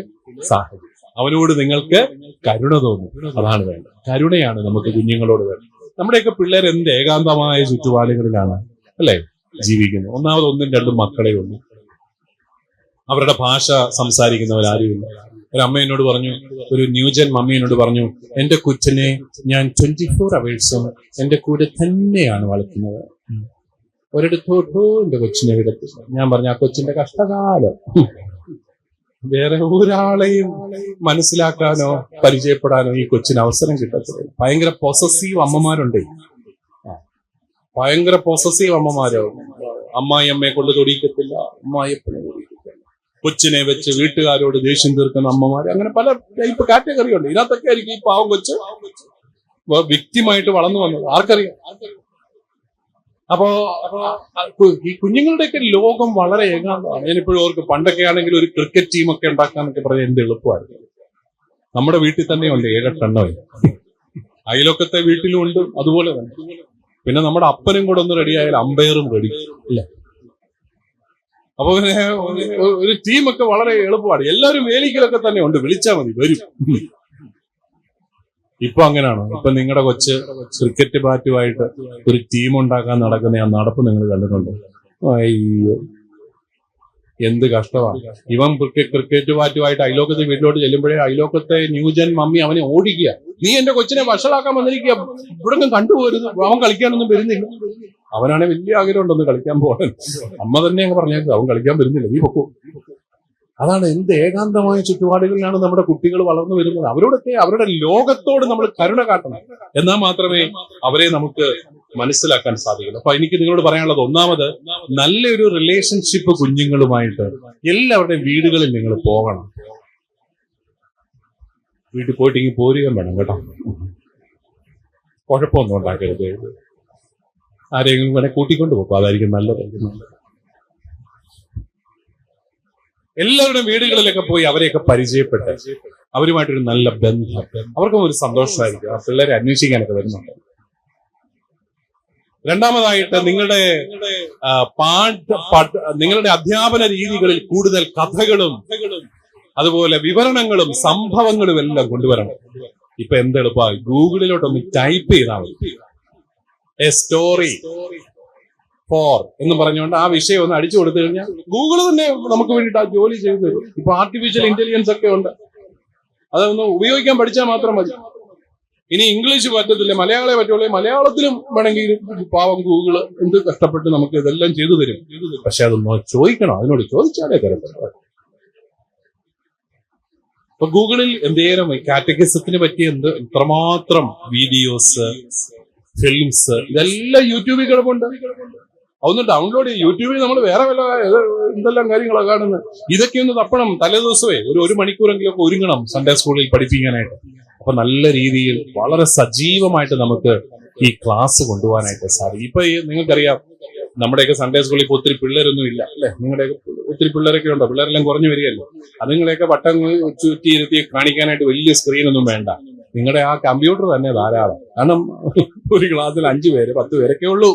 സാഹചര്യം. അവനോട് നിങ്ങൾക്ക് കരുണ തോന്നും. അതാണ് വേണ്ടത്. കരുണയാണ് നമുക്ക് കുഞ്ഞുങ്ങളോട് വേണ്ടത്. നമ്മുടെയൊക്കെ പിള്ളേർ എന്ത് ഏകാന്തമായ ചുറ്റുപാടുകളിലാണ് അല്ലെ ജീവിക്കുന്നത്. ഒന്നാമത് 1-2 മക്കളെ ഉള്ളൂ. അവരുടെ ഭാഷ സംസാരിക്കുന്നവരാരുമില്ല. ഒരു അമ്മ എന്നോട് പറഞ്ഞു, ഒരു ന്യൂജൻ മമ്മി എന്നോട് പറഞ്ഞു, എന്റെ കൊച്ചിനെ ഞാൻ 24 അവേഴ്സും എന്റെ കൂടെ തന്നെയാണ് വളർത്തുന്നത്, ഒരിടത്തോട്ടോ എന്റെ കൊച്ചിനെ വിടത്തില്ല. ഞാൻ പറഞ്ഞു, ആ കൊച്ചിന്റെ കഷ്ടകാലം വേറെ ഒരാളെയും മനസ്സിലാക്കാനോ പരിചയപ്പെടാനോ ഈ കൊച്ചിന് അവസരം കിട്ടത്തില്ല. ഭയങ്കര പൊസസീവ് അമ്മമാരുണ്ട്, ഭയങ്കര പൊസസീവ് അമ്മമാരോ. അമ്മായിയമ്മയെ കൊണ്ട് തൊടിയിക്കത്തില്ല, അമ്മായിയപ്പനെ തൊടിയിക്കത്തില്ല, കൊച്ചിനെ വെച്ച് വീട്ടുകാരോട് ദേഷ്യം തീർക്കുന്ന അമ്മമാര്, അങ്ങനെ പല ടൈപ്പ് കാറ്റഗറി ഉണ്ട്. ഇതിനകത്തൊക്കെ ആയിരിക്കും ഈ പാവം കൊച്ച് വ്യക്തിമായിട്ട് വളർന്നു വന്നത്, ആർക്കറിയാം. അപ്പോ ഈ കുഞ്ഞുങ്ങളുടെയൊക്കെ ലോകം വളരെ ഏകാന്തമാണ്. ഞാനിപ്പോഴും ഓർക്ക്, പണ്ടൊക്കെ ആണെങ്കിൽ ഒരു ക്രിക്കറ്റ് ടീമൊക്കെ ഉണ്ടാക്കാന്നൊക്കെ പറഞ്ഞാൽ എന്ത് എളുപ്പമായിരുന്നു. നമ്മുടെ വീട്ടിൽ തന്നെയുണ്ട് 7-8 എണ്ണമേ, അയലൊക്കത്തെ വീട്ടിലും ഉണ്ട് അതുപോലെ തന്നെ. പിന്നെ നമ്മുടെ അപ്പനും കൂടെ ഒന്ന് റെഡിയായാൽ അമ്പയറും റെഡി ഇല്ല. അപ്പൊ പിന്നെ ഒരു ടീമൊക്കെ വളരെ എളുപ്പമാണ്. എല്ലാവരും വേലിക്കലൊക്കെ തന്നെ ഉണ്ട്, വിളിച്ചാൽ മതി വരും. ഇപ്പൊ അങ്ങനെയാണോ? ഇപ്പൊ നിങ്ങളുടെ കൊച്ച് ക്രിക്കറ്റ് ബാറ്റുമായിട്ട് ഒരു ടീം ഉണ്ടാക്കാൻ നടക്കുന്ന ആ നടപ്പ് നിങ്ങൾ കണ്ടിട്ടുണ്ടോ? അയ്യോ, എന്ത് കഷ്ടമാണ്. ഇവൻ ക്രിക്കറ്റ് ബാറ്റുമായിട്ട് അയലോക്കത്തെ വീട്ടിലോട്ട് ചെല്ലുമ്പോഴേ അയലോക്കത്തെ ന്യൂജൻ മമ്മി അവനെ ഓടിക്കുക, നീ എന്റെ കൊച്ചിനെ വഷളാക്കാൻ വന്നിരിക്കുക, ഇവിടെ കണ്ടുപോരുത്, അവൻ കളിക്കാനൊന്നും വരുന്നില്ല. അവനാണെ വലിയ ആഗ്രഹം ഉണ്ടെന്ന് കളിക്കാൻ പോകാൻ. അമ്മ തന്നെ അങ്ങ് പറഞ്ഞേക്കും, അവൻ കളിക്കാൻ വരുന്നില്ല, നീ പൊക്കോ. അതാണ്, എന്ത് ഏകാന്തമായ ചുറ്റുപാടുകളിലാണ് നമ്മുടെ കുട്ടികൾ വളർന്നു വരുന്നത്. അവരോടൊക്കെ അവരുടെ ലോകത്തോട് നമ്മൾ കരുണ കാട്ടണം, എന്നാൽ മാത്രമേ അവരെ നമുക്ക് മനസ്സിലാക്കാൻ സാധിക്കുള്ളൂ. അപ്പൊ എനിക്ക് നിങ്ങളോട് പറയാനുള്ളത്, ഒന്നാമത് നല്ലൊരു റിലേഷൻഷിപ്പ് കുഞ്ഞുങ്ങളുമായിട്ട് എല്ലാവരുടെയും വീടുകളിൽ നിങ്ങൾ പോകണം. വീട്ടിൽ പോയിട്ട് ഇങ്ങനെ പോരുകയും വേണം കേട്ടോ, കുഴപ്പമൊന്നും ഉണ്ടാക്കരുത്. ആരെങ്കിലും വേണേ കൂട്ടിക്കൊണ്ട് പോകും, അതായിരിക്കും നല്ലത്. എല്ലാവരുടെയും വീടുകളിലൊക്കെ പോയി അവരെയൊക്കെ പരിചയപ്പെട്ട് അവരുമായിട്ടൊരു നല്ല ബന്ധം, അവർക്കും ഒരു സന്തോഷമായിരിക്കും. ആ പിള്ളേരെ അന്വേഷിക്കാനൊക്കെ വരുന്നുണ്ട്. രണ്ടാമതായിട്ട് നിങ്ങളുടെ അധ്യാപന രീതികളിൽ കൂടുതൽ കഥകളും അതുപോലെ വിവരണങ്ങളും സംഭവങ്ങളും എല്ലാം കൊണ്ടുവരണം. ഇപ്പൊ എന്തെളുപ്പമായി, ഗൂഗിളിലോട്ടൊന്ന് ടൈപ്പ് ചെയ്താൽ മതി, എ സ്റ്റോറി ഫോർ എന്ന് പറഞ്ഞുകൊണ്ട് ആ വിഷയം ഒന്ന് അടിച്ചു കൊടുത്തു കഴിഞ്ഞാൽ ഗൂഗിൾ തന്നെ നമുക്ക് വേണ്ടിയിട്ട് ആ ജോലി ചെയ്തു തരും. ഇപ്പൊ ആർട്ടിഫിഷ്യൽ ഇന്റലിജൻസ് ഒക്കെ ഉണ്ട്, അതൊന്ന് ഉപയോഗിക്കാൻ പഠിച്ചാൽ മാത്രം മതി. ഇനി ഇംഗ്ലീഷ് പറ്റത്തില്ല, മലയാളമേ പറ്റുള്ളൂ. മലയാളത്തിലും വേണമെങ്കിൽ പാവം ഗൂഗിള് എന്ത് കഷ്ടപ്പെട്ട് നമുക്ക് ഇതെല്ലാം ചെയ്തു തരും. പക്ഷെ അതൊന്ന് ചോദിക്കണം, അതിനോട് ചോദിച്ചാലേ തരത്തില്ല. ഇപ്പൊ ഗൂഗിളിൽ എന്തേലും കാറ്റഗറിസത്തിന് പറ്റിയ എത്രമാത്രം വീഡിയോസ്, ഫിലിംസ്, ഇതെല്ലാം യൂട്യൂബിൽ കിടപ്പുണ്ട്. അതൊന്ന് ഡൗൺലോഡ് ചെയ്യും. യൂട്യൂബിൽ നമ്മൾ വേറെ വല്ല എന്തെല്ലാം കാര്യങ്ങളാണ് കാണുന്നത്. ഇതൊക്കെ ഒന്ന് തപ്പണം. തലേദിവസമേ ഒരു മണിക്കൂറെങ്കിലും ഒക്കെ ഒരുങ്ങണം സൺഡേ സ്കൂളിൽ പഠിപ്പിക്കാനായിട്ട്. അപ്പൊ നല്ല രീതിയിൽ വളരെ സജീവമായിട്ട് നമുക്ക് ഈ ക്ലാസ് കൊണ്ടുപോകാനായിട്ട് സാധിക്കും. ഇപ്പൊ നിങ്ങൾക്കറിയാം, നമ്മുടെയൊക്കെ സൺഡേ സ്കൂളിൽ ഇപ്പൊ ഒത്തിരി പിള്ളേരൊന്നും ഇല്ല അല്ലെ? നിങ്ങളുടെയൊക്കെ ഒത്തിരി പിള്ളേരൊക്കെ ഉണ്ടോ? പിള്ളേരെല്ലാം കുറഞ്ഞു വരികയല്ലോ. അതുങ്ങളെയൊക്കെ വട്ടം ചുറ്റി കാണിക്കാനായിട്ട് വലിയ സ്ക്രീനൊന്നും വേണ്ട. നിങ്ങളുടെ ആ കമ്പ്യൂട്ടർ തന്നെ ധാരാളം. കാരണം ഒരു ക്ലാസ്സിൽ 5 പേര് 10 പേരൊക്കെ ഉള്ളൂ.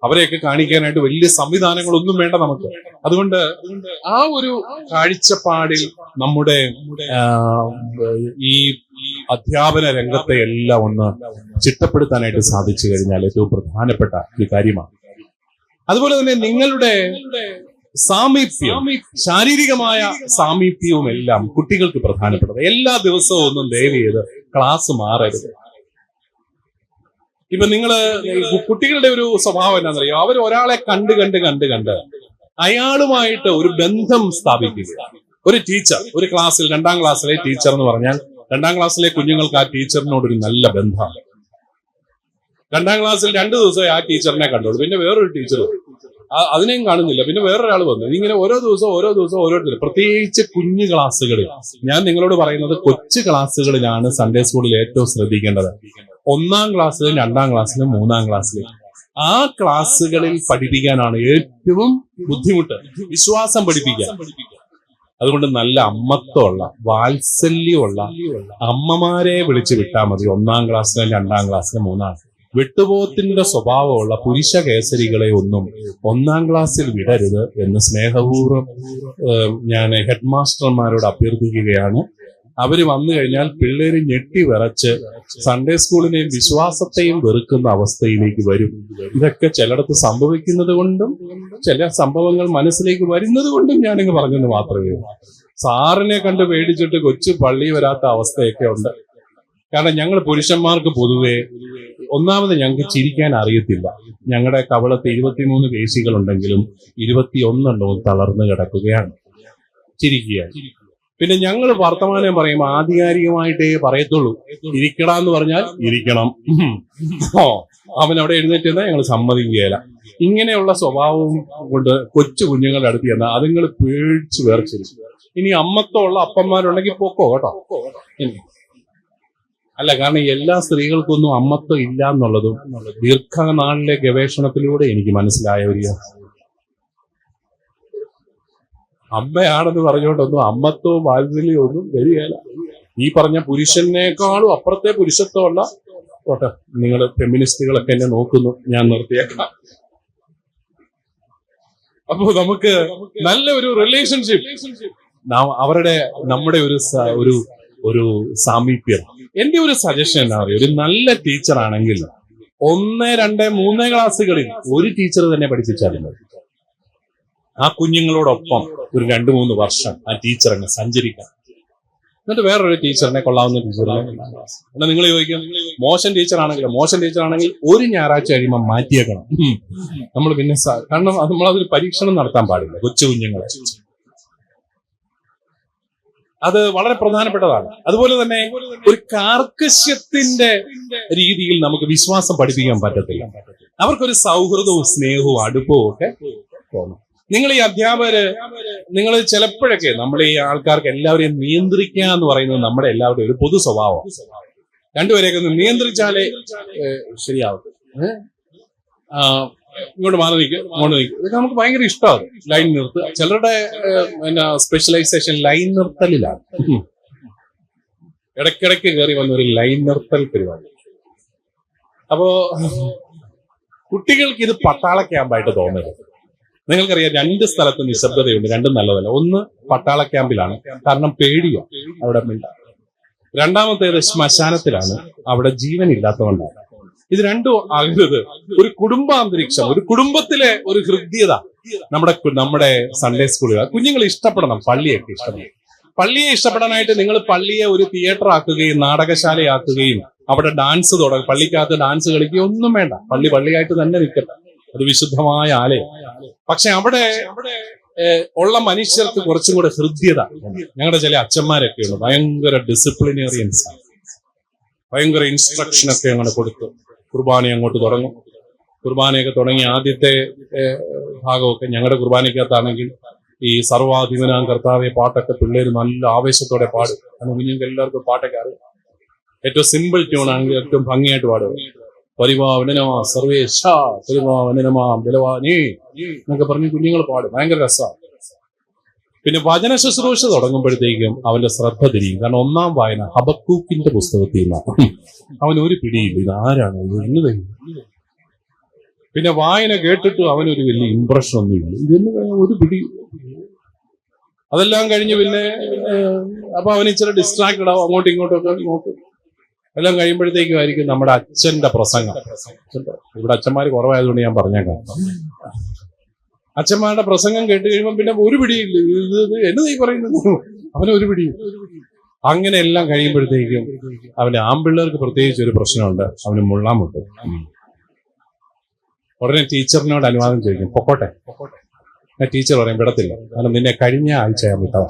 അവരെയൊക്കെ കാണിക്കാനായിട്ട് വലിയ സംവിധാനങ്ങളൊന്നും വേണ്ട നമുക്ക്. അതുകൊണ്ട് ആ ഒരു കാഴ്ചപ്പാടിൽ നമ്മുടെ ഈ അധ്യാപന രംഗത്തെ എല്ലാം ഒന്ന് ചിട്ടപ്പെടുത്താനായിട്ട് സാധിച്ചു കഴിഞ്ഞാൽ ഏറ്റവും പ്രധാനപ്പെട്ട ഒരു കാര്യമാണ്. അതുപോലെ തന്നെ നിങ്ങളുടെ സാമീപ്യം, ശാരീരികമായ സാമീപ്യവും എല്ലാം കുട്ടികൾക്ക് പ്രധാനപ്പെട്ടത്. എല്ലാ ദിവസവും ഒന്നും ദയവ് ചെയ്ത് ക്ലാസ് മാറരുത്. ഇപ്പൊ നിങ്ങള് കുട്ടികളുടെ ഒരു സ്വഭാവം എന്താണെന്നറിയോ, അവർ ഒരാളെ കണ്ട് അയാളുമായിട്ട് ഒരു ബന്ധം സ്ഥാപിക്കുക. ഒരു ടീച്ചർ, ഒരു ക്ലാസ്സിൽ 2ാം ക്ലാസ്സിലെ ടീച്ചർ എന്ന് പറഞ്ഞാൽ 2ാം ക്ലാസ്സിലെ കുഞ്ഞുങ്ങൾക്ക് ആ ടീച്ചറിനോടൊരു നല്ല ബന്ധമാണ്. 2ാം ക്ലാസ്സിൽ 2 ദിവസമേ ആ ടീച്ചറിനെ കണ്ടോളൂ, പിന്നെ വേറൊരു ടീച്ചർ അതിനെയും കാണുന്നില്ല, പിന്നെ വേറൊരാൾ വന്നു. ഇങ്ങനെ ഓരോ ദിവസവും ഓരോരുത്തർ, പ്രത്യേകിച്ച് കുഞ്ഞു ക്ലാസ്സുകളിൽ. ഞാൻ നിങ്ങളോട് പറയുന്നത് കൊച്ചു ക്ലാസ്സുകളിലാണ് സൺഡേ സ്കൂളിൽ ഏറ്റവും ശ്രദ്ധിക്കേണ്ടത്. 1ാം ക്ലാസ്സിലും 2ാം ക്ലാസ്സിലും 3ാം ക്ലാസ്സിലും ആ ക്ലാസ്സുകളിൽ പഠിപ്പിക്കാനാണ് ഏറ്റവും ബുദ്ധിമുട്ട്, വിശ്വാസം പഠിപ്പിക്കാൻ. അതുകൊണ്ട് നല്ല അമ്മത്വമുള്ള, വാത്സല്യമുള്ള അമ്മമാരെ വിളിച്ചു വിട്ടാൽ മതി. 1ാം ക്ലാസ്സിലും 2ാം ക്ലാസ്സിലും 3ാം. വെട്ടുപോത്തിന്റെ സ്വഭാവമുള്ള പുരുഷ കേസരികളെ ഒന്നും 1ാം ക്ലാസ്സിൽ വിടരുത് എന്ന് സ്നേഹപൂർവ്വം ഞാൻ ഹെഡ് മാസ്റ്റർമാരോട് അഭ്യർത്ഥിക്കുകയാണ്. അവര് വന്നു കഴിഞ്ഞാൽ പിള്ളേര് ഞെട്ടി വിറച്ച് സൺഡേ സ്കൂളിനെയും വിശ്വാസത്തെയും വെറുക്കുന്ന അവസ്ഥയിലേക്ക് വരും. ഇതൊക്കെ ചിലയിടത്ത് സംഭവിക്കുന്നത് കൊണ്ടും ചില സംഭവങ്ങൾ മനസ്സിലേക്ക് വരുന്നത് കൊണ്ടും ഞാനിങ്ങ് പറഞ്ഞെന്ന് മാത്രമേ ഉള്ളൂ. സാറിനെ കണ്ട് പേടിച്ചിട്ട് കൊച്ചു പള്ളി വരാത്ത അവസ്ഥയൊക്കെ ഉണ്ട്. കാരണം ഞങ്ങൾ പുരുഷന്മാർക്ക് പൊതുവെ ഒന്നാമത് ഞങ്ങൾക്ക് ചിരിക്കാൻ അറിയത്തില്ല. ഞങ്ങളുടെ കവളത്ത് 23 പേശികളുണ്ടെങ്കിലും 21 തളർന്നു കിടക്കുകയാണ്, ചിരിക്കുകയാണ്. പിന്നെ ഞങ്ങൾ വർത്തമാനം പറയുമ്പോൾ ആധികാരികമായിട്ടേ പറയത്തുള്ളൂ. ഇരിക്കടാന്ന് പറഞ്ഞാൽ ഇരിക്കണം, അവൻ അവിടെ എഴുന്നേറ്റ് എന്നാൽ ഞങ്ങൾ സമ്മതിക്കുകയില്ല. ഇങ്ങനെയുള്ള സ്വഭാവവും കൊണ്ട് കൊച്ചു കുഞ്ഞുങ്ങളുടെ അടുത്ത് ചെന്നാൽ അതുങ്ങൾ പേടിച്ച് വേർച്ചിരിക്കും. ഇനി അമ്മത്വമുള്ള അപ്പന്മാരുണ്ടെങ്കിൽ പൊക്കോ കേട്ടോ. അല്ല, കാരണം എല്ലാ സ്ത്രീകൾക്കൊന്നും അമ്മത്വം ഇല്ല എന്നുള്ളതും ദീർഘനാളിലെ ഗവേഷണത്തിലൂടെ എനിക്ക് മനസ്സിലായ ഒരു അമ്മയാണെന്ന് പറഞ്ഞുകൊണ്ടൊന്നും അമ്മത്വവും വാത്സല്യവും ഒന്നും വരികയില്ല. ഈ പറഞ്ഞ പുരുഷനേക്കാളും അപ്പുറത്തെ പുരുഷത്വമുള്ള ഓട്ടെ. നിങ്ങൾ ഫെമിനിസ്റ്റുകളൊക്കെ എന്നെ നോക്കുന്നു, ഞാൻ നിർത്തിയേക്കാം. അപ്പോ നമുക്ക് നല്ല ഒരു റിലേഷൻഷിപ്പ്, അവരുടെ നമ്മുടെ ഒരു സാമീപ്യം. എന്റെ ഒരു സജഷൻ എന്താ പറയുക, ഒരു നല്ല ടീച്ചർ ആണെങ്കിൽ 1, 2, 3 ക്ലാസ്സുകളിൽ ഒരു ടീച്ചർ തന്നെ പഠിപ്പിച്ചാൽ മതി. ആ കുഞ്ഞുങ്ങളോടൊപ്പം ഒരു 2-3 വർഷം ആ ടീച്ചർ അങ്ങ് സഞ്ചരിക്കാം. എന്നിട്ട് വേറൊരു ടീച്ചറിനെ, കൊള്ളാവുന്ന ടീച്ചറിനെ എന്നാൽ നിങ്ങൾ ചോദിക്കും, മോശം ടീച്ചറാണെങ്കിൽ ഒരു ഞായറാഴ്ച കഴിയുമ്പോൾ മാറ്റിയേക്കണം. നമ്മൾ പിന്നെ കാരണം നമ്മളതൊരു പരീക്ഷണം നടത്താൻ പാടില്ല കൊച്ചു കുഞ്ഞുങ്ങളെ. അത് വളരെ പ്രധാനപ്പെട്ടതാണ്. അതുപോലെ തന്നെ ഒരു കാർക്കശ്യത്തിന്റെ രീതിയിൽ നമുക്ക് വിശ്വാസം പഠിപ്പിക്കാൻ പറ്റത്തില്ല. അവർക്കൊരു സൗഹൃദവും സ്നേഹവും അടുപ്പവും ഒക്കെ തോന്നും. നിങ്ങൾ ഈ അധ്യാപകര്, നിങ്ങൾ ചിലപ്പോഴൊക്കെ നമ്മൾ ഈ ആൾക്കാർക്ക് എല്ലാവരെയും നിയന്ത്രിക്കുക എന്ന് പറയുന്നത് നമ്മുടെ എല്ലാവരുടെയും ഒരു പൊതു സ്വഭാവം. രണ്ടുപേരെയൊക്കെ ഒന്ന് നിയന്ത്രിച്ചാലേ ശരിയാവും. ഇങ്ങോട്ട് മാറി നിൽക്കുക, അങ്ങോട്ട് നിൽക്കുക, ഇതൊക്കെ നമുക്ക് ഭയങ്കര ഇഷ്ടമാണ്. ലൈൻ നിർത്തുക. ചിലരുടെ സ്പെഷ്യലൈസേഷൻ ലൈൻ നിർത്തലിലാണ്. ഇടയ്ക്കിടയ്ക്ക് കയറി വന്ന ഒരു ലൈൻ നിർത്തൽ പരിപാടി. അപ്പോ കുട്ടികൾക്ക് ഇത് പട്ടാള ക്യാമ്പായിട്ട് തോന്നരുത്. നിങ്ങൾക്കറിയാം, 2 സ്ഥലത്ത് നിശബ്ദതയുണ്ട്, 2 നല്ലതല്ല. ഒന്ന് പട്ടാള ക്യാമ്പിലാണ്, കാരണം പേടിയോ അവിടെ മിണ്ടാണ്. രണ്ടാമത്തേത് ശ്മശാനത്തിലാണ്, അവിടെ ജീവനില്ലാത്തതുകൊണ്ടാണ്. ഇത് രണ്ടും ആകരുത്. ഒരു കുടുംബാന്തരീക്ഷം, ഒരു കുടുംബത്തിലെ ഒരു ഹൃദ്യത നമ്മുടെ സൺഡേ സ്കൂളുകൾ കുഞ്ഞുങ്ങൾ ഇഷ്ടപ്പെടണം. പള്ളിയൊക്കെ ഇഷ്ടപ്പെടണം. പള്ളിയെ ഇഷ്ടപ്പെടാനായിട്ട് നിങ്ങൾ പള്ളിയെ ഒരു തിയേറ്റർ ആക്കുകയും നാടകശാലയാക്കുകയും അവിടെ ഡാൻസ് തുടങ്ങും, പള്ളിക്കകത്ത് ഡാൻസ് കളിക്കുകയും ഒന്നും വേണ്ട. പള്ളിയായിട്ട് തന്നെ നിൽക്കട്ടെ, അത് വിശുദ്ധമായ ആലയം. പക്ഷെ അവിടെ ഉള്ള മനുഷ്യർക്ക് കുറച്ചും കൂടെ ഹൃദ്യത. ഞങ്ങളുടെ ചില അച്ഛന്മാരൊക്കെ ഉണ്ട്, ഭയങ്കര ഡിസിപ്ലിനേറിയൻസ്, ഭയങ്കര ഇൻസ്ട്രക്ഷനൊക്കെ അങ്ങനെ കൊടുത്തു. കുർബാന അങ്ങോട്ട് തുടങ്ങും. കുർബാനയൊക്കെ തുടങ്ങി ആദ്യത്തെ ഭാഗമൊക്കെ ഞങ്ങളുടെ കുർബാനയ്ക്കകത്താണെങ്കിൽ ഈ സർവാധിപനാം കർത്താവെ പാട്ടൊക്കെ പിള്ളേര് നല്ല ആവേശത്തോടെ പാടും. കാരണം കുഞ്ഞുങ്ങൾക്ക് എല്ലാവർക്കും പാട്ടൊക്കെ അറിയാം. ഏറ്റവും സിമ്പിൾ ട്യൂൺ ആണെങ്കിൽ ഏറ്റവും ഭംഗിയായിട്ട് പാടും. പരിപാവനനമാ സർവേശ പരിപാവനനമാ ബലവാനേ എന്നൊക്കെ പറഞ്ഞ് കുഞ്ഞുങ്ങൾ പാടും. ഭയങ്കര രസമാണ്. പിന്നെ വചന ശുശ്രൂഷ തുടങ്ങുമ്പോഴത്തേക്കും അവന്റെ ശ്രദ്ധ തിരിയും. കാരണം 1ാം വായന ഹബക്കൂക്കിന്റെ പുസ്തകത്തിൽ നിന്നാണ്. അവൻ ഒരു പിടിയില്ല, ഇത് ആരാണ്, ഇത് എന്നതേ. പിന്നെ വായന കേട്ടിട്ടും അവനൊരു വലിയ ഇംപ്രഷൻ ഒന്നുമില്ല. ഇതെന്ന് ഒരു പിടി. അതെല്ലാം കഴിഞ്ഞ് പിന്നെ അപ്പൊ അവൻ ഇച്ചിരി ഡിസ്ട്രാക്റ്റഡ് ആവും, അങ്ങോട്ടും ഇങ്ങോട്ടും ഒക്കെ നോക്കും. എല്ലാം കഴിയുമ്പോഴത്തേക്കും ആയിരിക്കും നമ്മുടെ അച്ഛന്റെ പ്രസംഗം. ഇവിടെ അച്ഛന്മാര് കുറവായതുകൊണ്ട് ഞാൻ പറഞ്ഞേക്കാം. അച്ഛന്മാരുടെ പ്രസംഗം കേട്ട് കഴിയുമ്പോൾ പിന്നെ ഒരു പിടിയില്ല. ഇത് എന്നതാ ഈ പറയുന്നത്, അവനൊരു പിടിയില്ല. അങ്ങനെ എല്ലാം കഴിയുമ്പോഴത്തേക്കും അവന്റെ ആൺപിള്ളേർക്ക് പ്രത്യേകിച്ച് ഒരു പ്രശ്നമുണ്ട്, അവന് മുള്ളാൻ മുട്ടും. ഉടനെ ടീച്ചറിനോട് അനുവാദം ചോദിക്കും, പൊക്കോട്ടെ. ടീച്ചർ പറയും വിടത്തില്ല, കാരണം നിന്നെ കഴിഞ്ഞ ആഴ്ച ഞാൻ വിട്ടതാ.